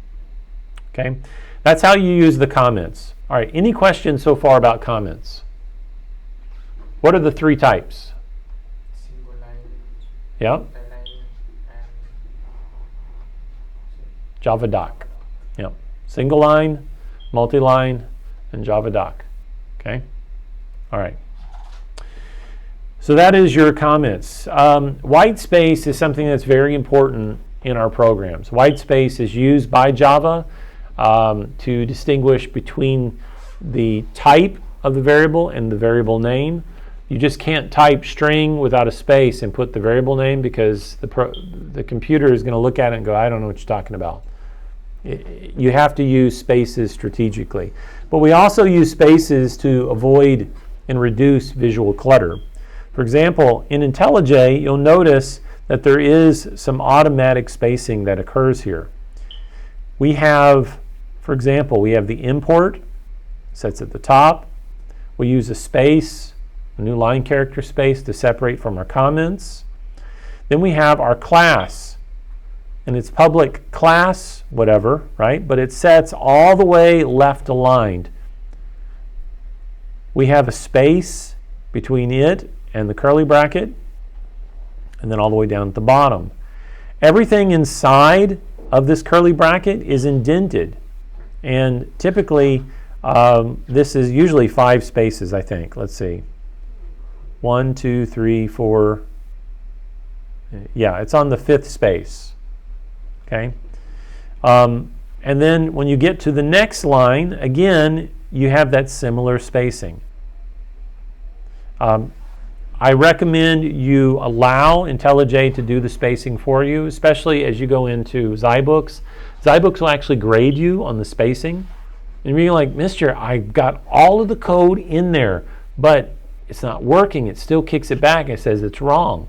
Okay, that's how you use the comments. All right, any questions so far about comments? What are the 3 types? Single line, Yeah, multi-line, and Java doc. Yep, single line, multi-line, and Java doc. Okay, all right. So that is your comments. White space is something that's very important in our programs. White space is used by Java to distinguish between the type of the variable and the variable name. You just can't type string without a space and put the variable name, because the computer is going to look at it and go, I don't know what you're talking about. You have to use spaces strategically. But we also use spaces to avoid and reduce visual clutter. For example, in IntelliJ, you'll notice that there is some automatic spacing that occurs here. We have, for example, we have the import, sets at the top. We use a space, a new line character space, to separate from our comments. Then we have our class, and it's public class, whatever, right? But it sets all the way left aligned. We have a space between it and the curly bracket, and then all the way down at the bottom. Everything inside of this curly bracket is indented, and typically this is usually 5 spaces, I think. Let's see. 1, 2, 3, 4. Yeah, it's on the 5th space. Okay. And then when you get to the next line, again, you have that similar spacing. I recommend you allow IntelliJ to do the spacing for you, especially as you go into Zybooks. Zybooks will actually grade you on the spacing. And you're like, Mister, I've got all of the code in there, but it's not working. It still kicks it back and says it's wrong.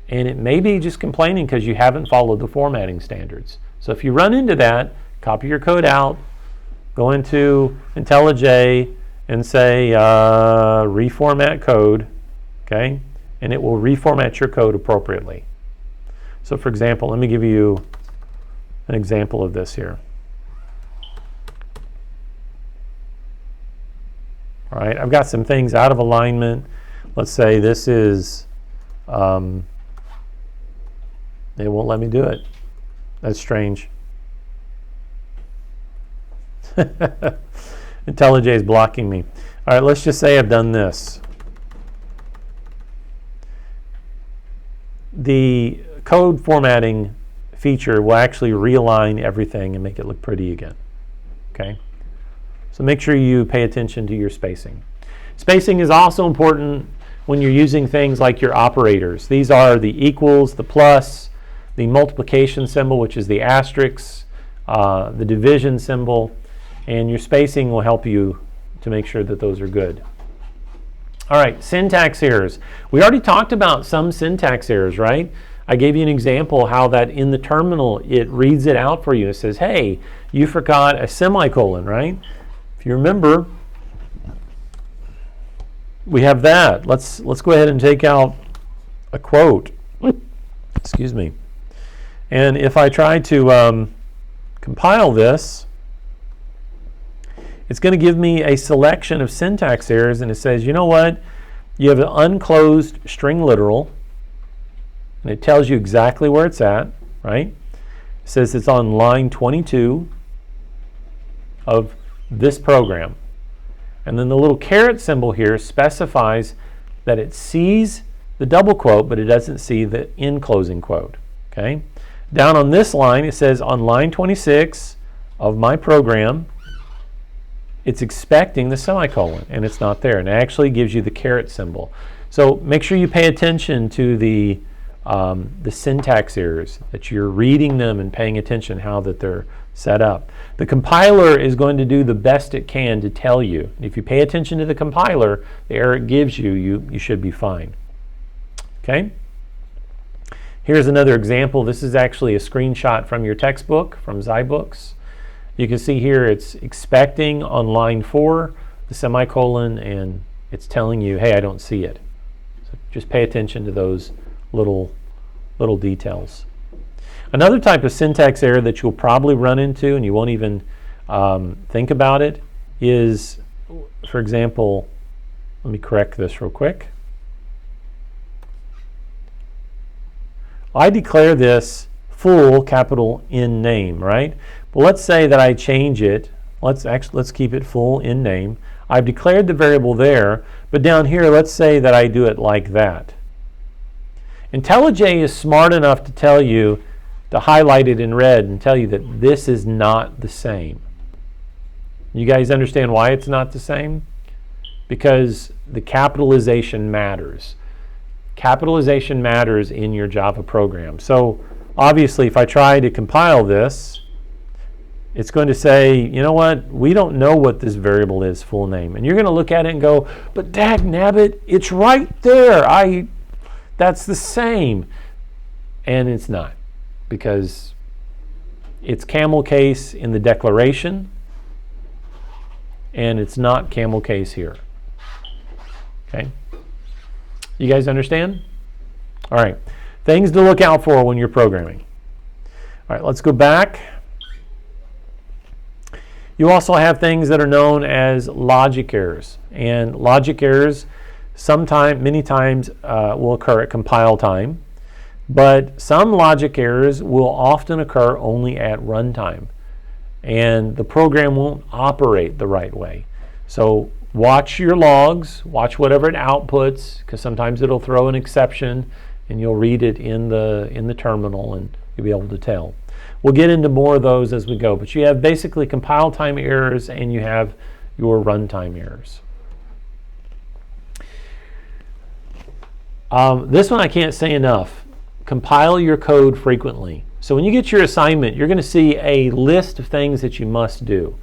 And it may be just complaining because you haven't followed the formatting standards. So if you run into that, copy your code out, go into IntelliJ and say reformat code, okay? And it will reformat your code appropriately. So for example, let me give you an example of this here. All right, I've got some things out of alignment. Let's say this is, it won't let me do it. That's strange. IntelliJ is blocking me. All right, let's just say I've done this. The code formatting feature will actually realign everything and make it look pretty again. Okay? So make sure you pay attention to your spacing. Spacing is also important when you're using things like your operators. These are the equals, the plus, the multiplication symbol, which is the asterisk, the division symbol, and your spacing will help you to make sure that those are good. All right, syntax errors. We already talked about some syntax errors, right? I gave you an example how that in the terminal, it reads it out for you. It says, hey, you forgot a semicolon, right? If you remember, we have that. Let's go ahead and take out a quote. Excuse me. And if I try to compile this, it's going to give me a selection of syntax errors, and it says, you know what? You have an unclosed string literal, and it tells you exactly where it's at, right? It says it's on line 22 of this program. And then the little caret symbol here specifies that it sees the double quote, but it doesn't see the enclosing quote, okay? Down on this line, it says on line 26 of my program, it's expecting the semicolon, and it's not there. And it actually gives you the caret symbol. So make sure you pay attention to the syntax errors, that you're reading them and paying attention how that they're set up. The compiler is going to do the best it can to tell you. If you pay attention to the compiler, the error it gives you, you should be fine. Okay? Here's another example. This is actually a screenshot from your textbook, from Zybooks. You can see here it's expecting on line 4 the semicolon, and it's telling you, hey, I don't see it. So just pay attention to those little details. Another type of syntax error that you'll probably run into, and you won't even think about it, is, for example, let me correct this real quick. I declare this full capital in name, right? But let's say that I change it. Let's keep it full in name. I've declared the variable there, but down here, let's say that I do it like that. IntelliJ is smart enough to tell you, to highlight it in red and tell you that this is not the same. You guys understand why it's not the same? Because the capitalization matters. Capitalization matters in your Java program. So obviously, if I try to compile this, it's going to say, you know what, we don't know what this variable is, full name. And you're going to look at it and go, but dag nabbit, it's right there. That's the same. And it's not, because it's camel case in the declaration, and it's not camel case here. Okay? You guys understand? All right. Things to look out for when you're programming. All right, let's go back. You also have things that are known as logic errors. And logic errors many times will occur at compile time. But some logic errors will often occur only at runtime. And the program won't operate the right way. So watch your logs, watch whatever it outputs, because sometimes it'll throw an exception and you'll read it in the terminal and you'll be able to tell. We'll get into more of those as we go, but you have basically compile time errors and you have your runtime errors. This one I can't say enough. Compile your code frequently. So when you get your assignment, you're going to see a list of things that you must do.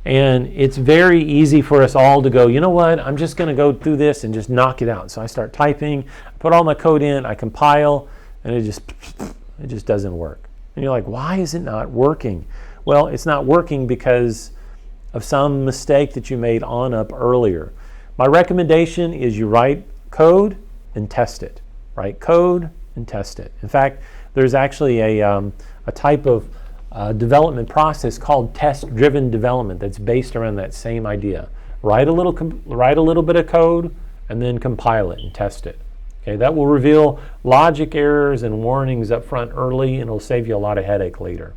And it's very easy for us all to go, you know what, I'm just going to go through this and just knock it out. So I start typing, put all my code in, I compile, and it just doesn't work. And you're like, why is it not working? Well, it's not working because of some mistake that you made on up earlier. My recommendation is you write code and test it. Write code and test it. In fact, there's actually a type of development process called test-driven development that's based around that same idea. Write a little bit of code and then compile it and test it. Okay, that will reveal logic errors and warnings up front early, and it'll save you a lot of headache later.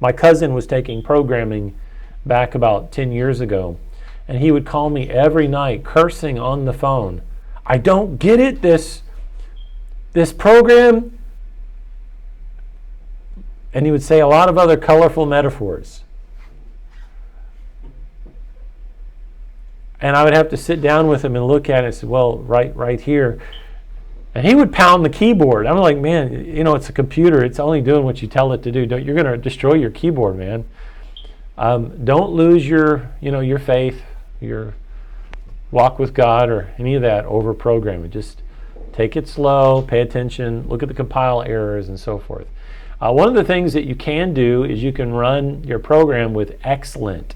My cousin was taking programming back about 10 years ago, and he would call me every night cursing on the phone. I don't get it, this program. And he would say a lot of other colorful metaphors. And I would have to sit down with him and look at it and say, well, right here. And he would pound the keyboard. I'm like, man, you know, it's a computer. It's only doing what you tell it to do. You're going to destroy your keyboard, man. Don't lose your faith, your walk with God or any of that over programming. Just take it slow, pay attention, look at the compile errors and so forth. One of the things that you can do is you can run your program with xlint.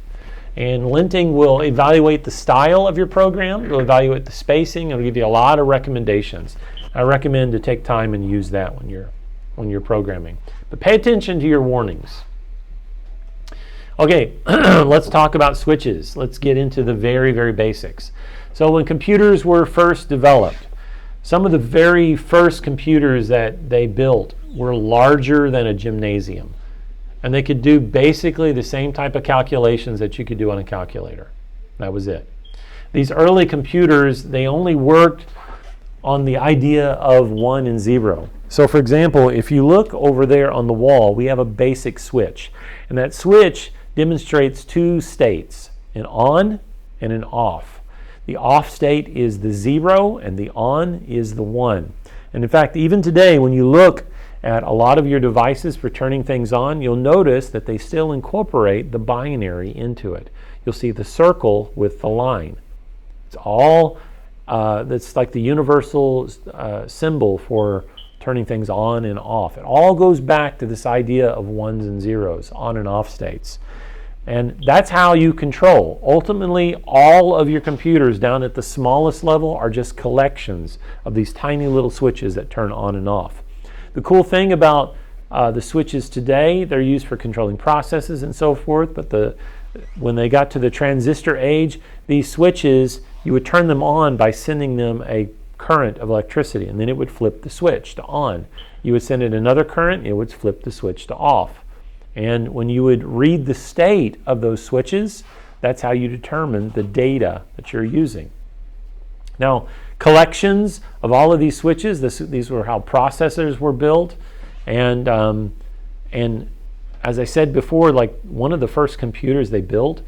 And linting will evaluate the style of your program, it'll evaluate the spacing, it'll give you a lot of recommendations. I recommend to take time and use that when you're programming. But pay attention to your warnings. Okay, let's talk about switches. Let's get into the very, very basics. So when computers were first developed, some of the very first computers that they built were larger than a gymnasium. And they could do basically the same type of calculations that you could do on a calculator. That was it. These early computers, they only worked on the idea of 1 and 0. So for example, if you look over there on the wall, we have a basic switch. And that switch demonstrates two states, an on and an off. The off state is the 0 and the on is the 1. And in fact, even today, when you look at a lot of your devices for turning things on, you'll notice that they still incorporate the binary into it. You'll see the circle with the line. It's all, that's like the universal symbol for turning things on and off. It all goes back to this idea of 1s and 0s, on and off states. And that's how you control. Ultimately, all of your computers down at the smallest level are just collections of these tiny little switches that turn on and off. The cool thing about the switches today, they're used for controlling processes and so forth, but when they got to the transistor age, these switches, you would turn them on by sending them a current of electricity, and then it would flip the switch to on. You would send it another current, it would flip the switch to off. And when you would read the state of those switches, that's how you determine the data that you're using. Now, collections of all of these switches, these were how processors were built. And as I said before, like one of the first computers they built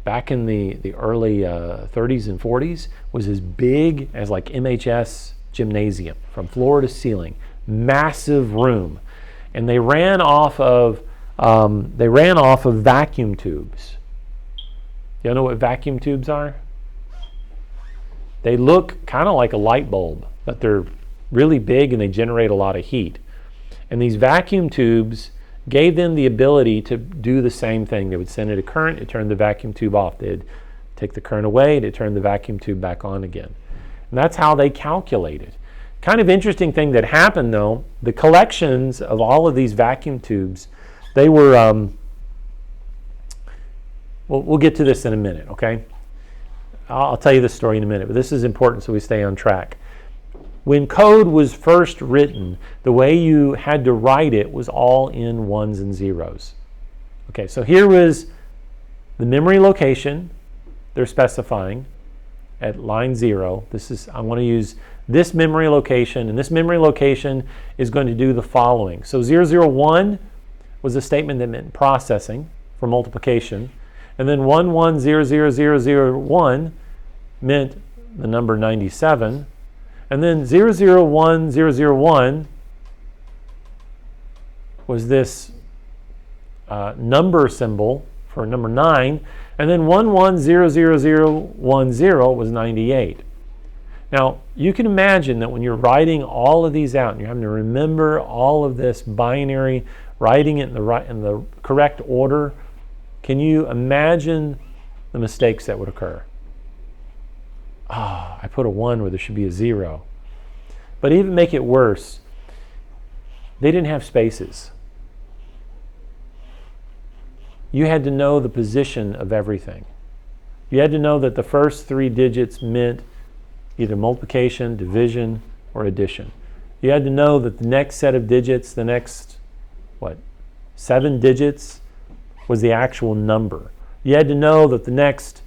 back in the early 30s and 40s was as big as like MHS gymnasium, from floor to ceiling, massive room. And they ran off of vacuum tubes. You know what vacuum tubes are? They look kind of like a light bulb, but they're really big and they generate a lot of heat. And these vacuum tubes gave them the ability to do the same thing. They would send it a current, it turned the vacuum tube off. They'd take the current away, they'd turn the vacuum tube back on again. And that's how they calculated. Kind of interesting thing that happened though, the collections of all of these vacuum tubes, they were, we'll get to this in a minute, okay? I'll tell you this story in a minute, but this is important so we stay on track. When code was first written, the way you had to write it was all in 1s and 0s. Okay, so here was the memory location they're specifying at line 0. I want to use this memory location, and this memory location is going to do the following. So 001 was a statement that meant processing for multiplication, and then 11000001 meant the number 97, and then 001001 was this number symbol for number 9, and then 110010 was 98. Now, you can imagine that when you're writing all of these out and you're having to remember all of this binary, writing it in the correct order, can you imagine the mistakes that would occur? I put a 1 where there should be a 0. But even make it worse, they didn't have spaces. You had to know the position of everything. You had to know that the first 3 digits meant either multiplication, division, or addition. You had to know that the next set of digits, the next, 7 digits, was the actual number. You had to know that the next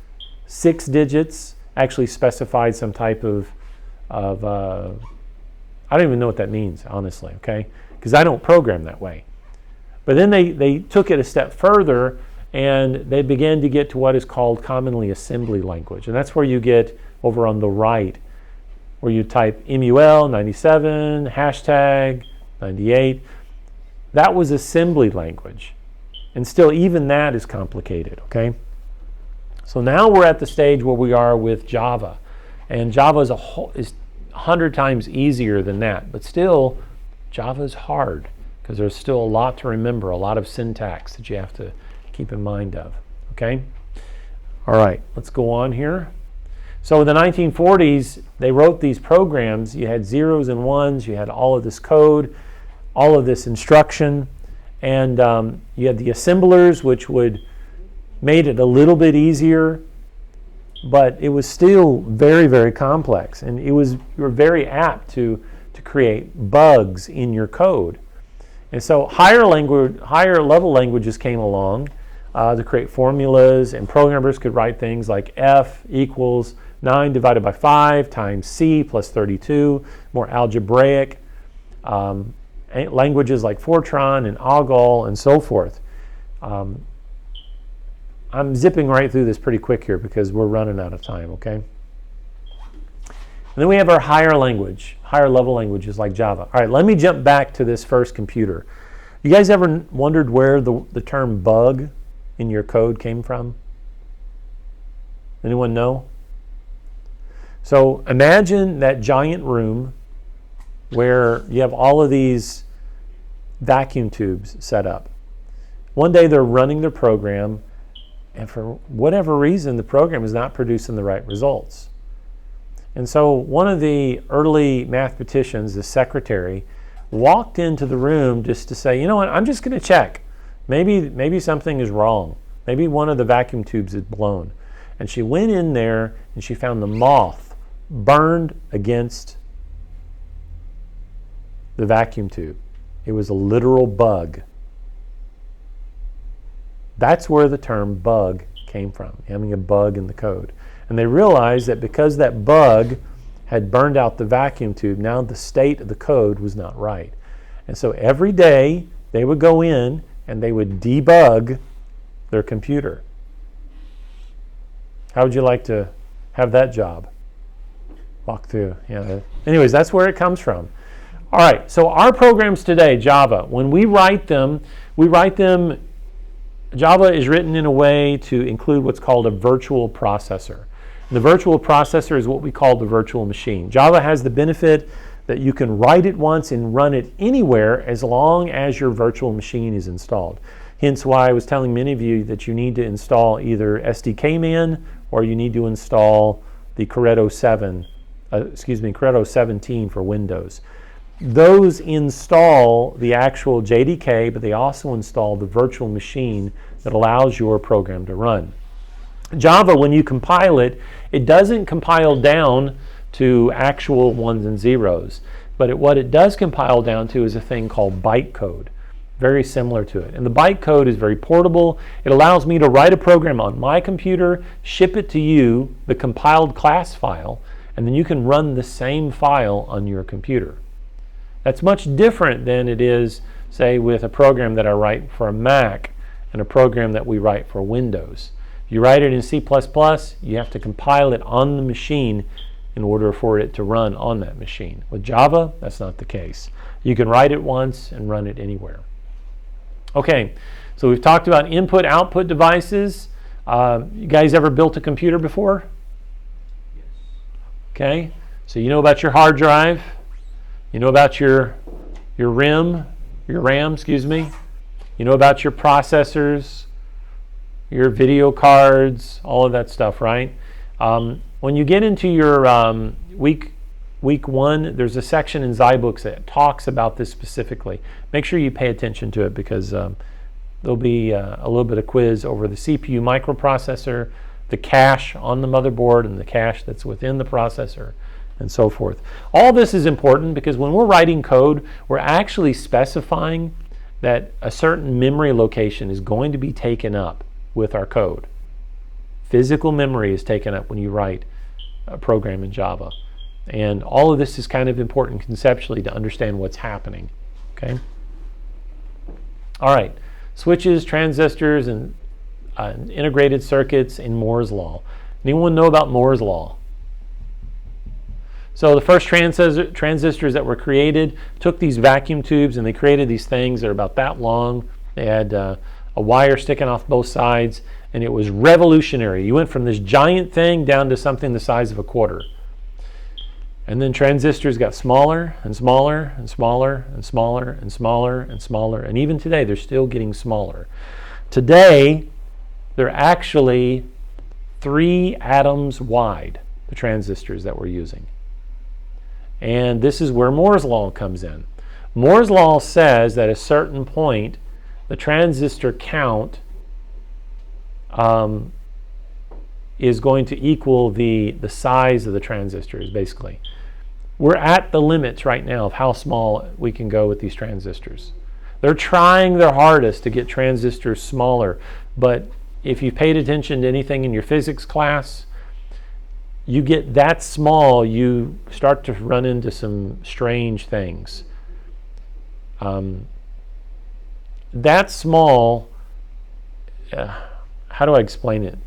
6 digits actually specified some type of I don't even know what that means, honestly, okay? Because I don't program that way. But then they took it a step further and they began to get to what is called commonly assembly language. And that's where you get over on the right, where you type MUL 97, hashtag 98. That was assembly language. And still, even that is complicated, okay? So now we're at the stage where we are with Java. And Java is 100 times easier than that. But still, Java is hard because there's still a lot to remember, a lot of syntax that you have to keep in mind of. Okay? All right, let's go on here. So in the 1940s, they wrote these programs. You had zeros and ones. You had all of this code, all of this instruction. And you had the assemblers, which made it a little bit easier. But it was still very, very complex. And you were very apt to create bugs in your code. And so higher level languages came along to create formulas, and programmers could write things like F equals 9 divided by 5 times C plus 32, more algebraic languages like Fortran and Algol and so forth. I'm zipping right through this pretty quick here because we're running out of time, okay? And then we have our higher level languages like Java. All right, let me jump back to this first computer. You guys ever wondered where the term bug in your code came from? Anyone know? So imagine that giant room where you have all of these vacuum tubes set up. One day they're running their program, and for whatever reason, the program is not producing the right results. And so one of the early mathematicians, the secretary, walked into the room just to say, you know what, I'm just going to check. Maybe something is wrong. Maybe one of the vacuum tubes is blown. And she went in there and she found the moth burned against the vacuum tube. It was a literal bug. That's where the term bug came from, having a bug in the code. And they realized that because that bug had burned out the vacuum tube, now the state of the code was not right. And so every day they would go in and they would debug their computer. How would you like to have that job? Walk through. Yeah. Anyways, that's where it comes from. All right, so our programs today, Java, when we write them, Java is written in a way to include what's called a virtual processor. The virtual processor is what we call the virtual machine. Java has the benefit that you can write it once and run it anywhere as long as your virtual machine is installed. Hence why I was telling many of you that you need to install either SDKman or you need to install the Corretto 17 for Windows. Those install the actual JDK, but they also install the virtual machine that allows your program to run. Java, when you compile it, it doesn't compile down to actual ones and zeros, but what it does compile down to is a thing called bytecode, very similar to it. And the bytecode is very portable. It allows me to write a program on my computer, ship it to you, the compiled class file, and then you can run the same file on your computer. That's much different than it is, say, with a program that I write for a Mac and a program that we write for Windows. If you write it in C++, you have to compile it on the machine in order for it to run on that machine. With Java, that's not the case. You can write it once and run it anywhere. Okay, so we've talked about input-output devices. You guys ever built a computer before? Yes. Okay, so you know about your hard drive. You know about your RAM, excuse me. You know about your processors, your video cards, all of that stuff, right? When you get into your week 1, there's a section in Zybooks that talks about this specifically. Make sure you pay attention to it because there'll be a little bit of quiz over the CPU microprocessor, the cache on the motherboard, and the cache that's within the processor, and so forth. All this is important because when we're writing code, we're actually specifying that a certain memory location is going to be taken up with our code. Physical memory is taken up when you write a program in Java. And all of this is kind of important conceptually to understand what's happening. Okay? All right. Switches, transistors, and integrated circuits in Moore's Law. Anyone know about Moore's Law? So the first transistors that were created took these vacuum tubes and they created these things that are about that long. They had a wire sticking off both sides, And it was revolutionary. You went from this giant thing down to something the size of a quarter. And then transistors got smaller and smaller and smaller and smaller and smaller and smaller. And even today, they're still getting smaller. Today, they're actually 3 atoms wide, the transistors that we're using. And this is where Moore's law comes in. Moore's law says that at a certain point, the transistor count is going to equal the size of the transistors, basically. We're at the limits right now of how small we can go with these transistors. They're trying their hardest to get transistors smaller, but if you've paid attention to anything in your physics class, you get that small, you start to run into some strange things. That small, how do I explain it?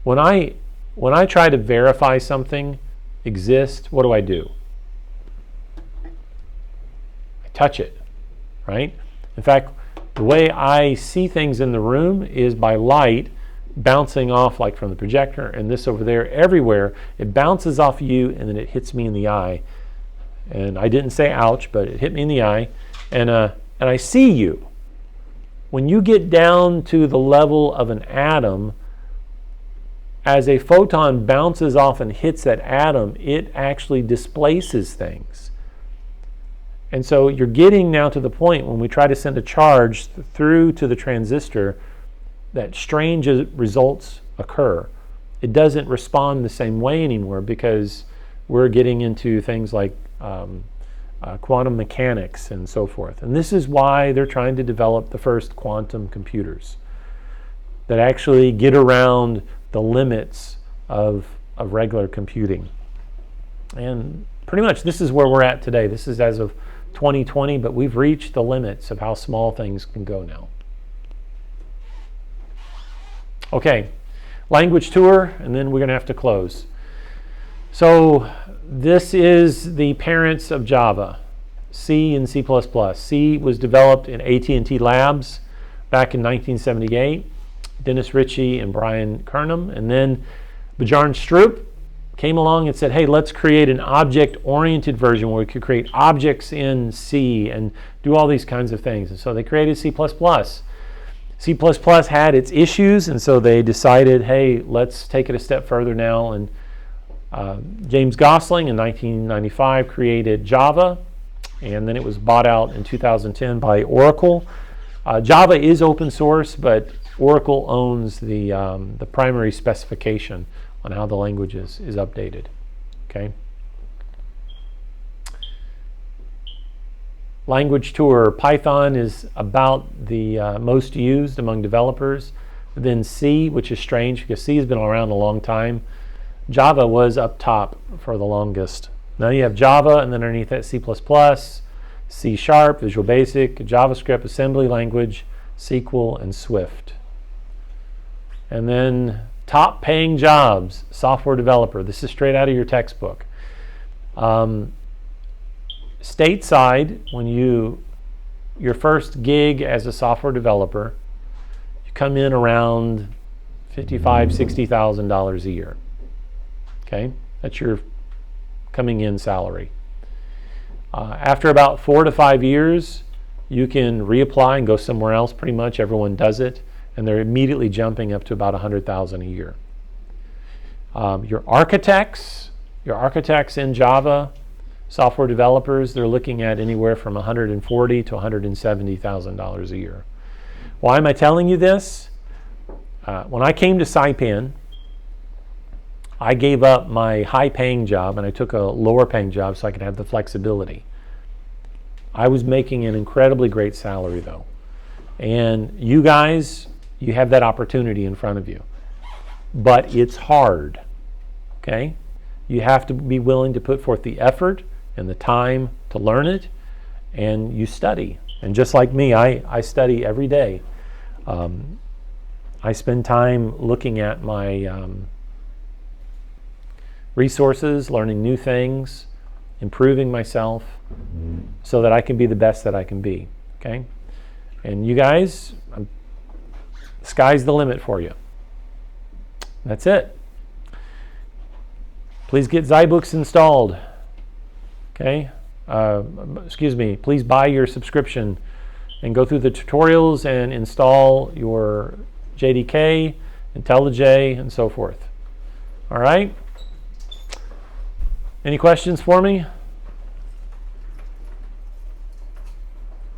When I try to verify something exists, what do? I touch it, right? In fact, the way I see things in the room is by light bouncing off, like from the projector and this over there, everywhere. It bounces off you and then it hits me in the eye. And I didn't say ouch, but it hit me in the eye. And I see you. When you get down to the level of an atom, as a photon bounces off and hits that atom, it actually displaces things. And so you're getting now to the point when we try to send a charge through to the transistor that strange results occur. It doesn't respond the same way anymore because we're getting into things like quantum mechanics and so forth. And this is why they're trying to develop the first quantum computers that actually get around the limits of regular computing. And pretty much this is where we're at today. This is as of 2020, but we've reached the limits of how small things can go now. Okay, language tour, and then we're going to have to close. So this is the parents of Java, C and C++. C was developed in AT&T Labs back in 1978. Dennis Ritchie and Brian Kernam. And then Bjarne Stroop came along and said, hey, let's create an object-oriented version where we could create objects in C and do all these kinds of things. And so they created C++. C++ had its issues, and so they decided, hey, let's take it a step further now. And James Gosling in 1995 created Java, and then it was bought out in 2010 by Oracle. Java is open source, but Oracle owns the primary specification on how the language is updated. Okay. Language tour. Python is about the most used among developers. Then C, which is strange because C has been around a long time. Java was up top for the longest. Now you have Java, and then underneath that C++, C#, Visual Basic, JavaScript, assembly language, SQL, and Swift. And then top paying jobs, software developer. This is straight out of your textbook. Stateside, when your first gig as a software developer, you come in around $55,000, $60,000 a year. Okay, that's your coming in salary. After about 4 to 5 years, you can reapply and go somewhere else. Pretty much everyone does it, and they're immediately jumping up to about $100,000 a year. Your architects in Java, software developers, they're looking at anywhere from $140,000 to $170,000 a year. Why am I telling you this? When I came to Saipan, I gave up my high-paying job and I took a lower-paying job so I could have the flexibility. I was making an incredibly great salary, though. And you guys, you have that opportunity in front of you. But it's hard, okay? You have to be willing to put forth the effort and the time to learn it, and you study. And just like me, I study every day. I spend time looking at my resources, learning new things, improving myself so that I can be the best that I can be, okay? And you guys, sky's the limit for you. That's it. Please get Zybooks installed. Okay. Excuse me. Please buy your subscription and go through the tutorials and install your JDK, IntelliJ, and so forth. All right. Any questions for me?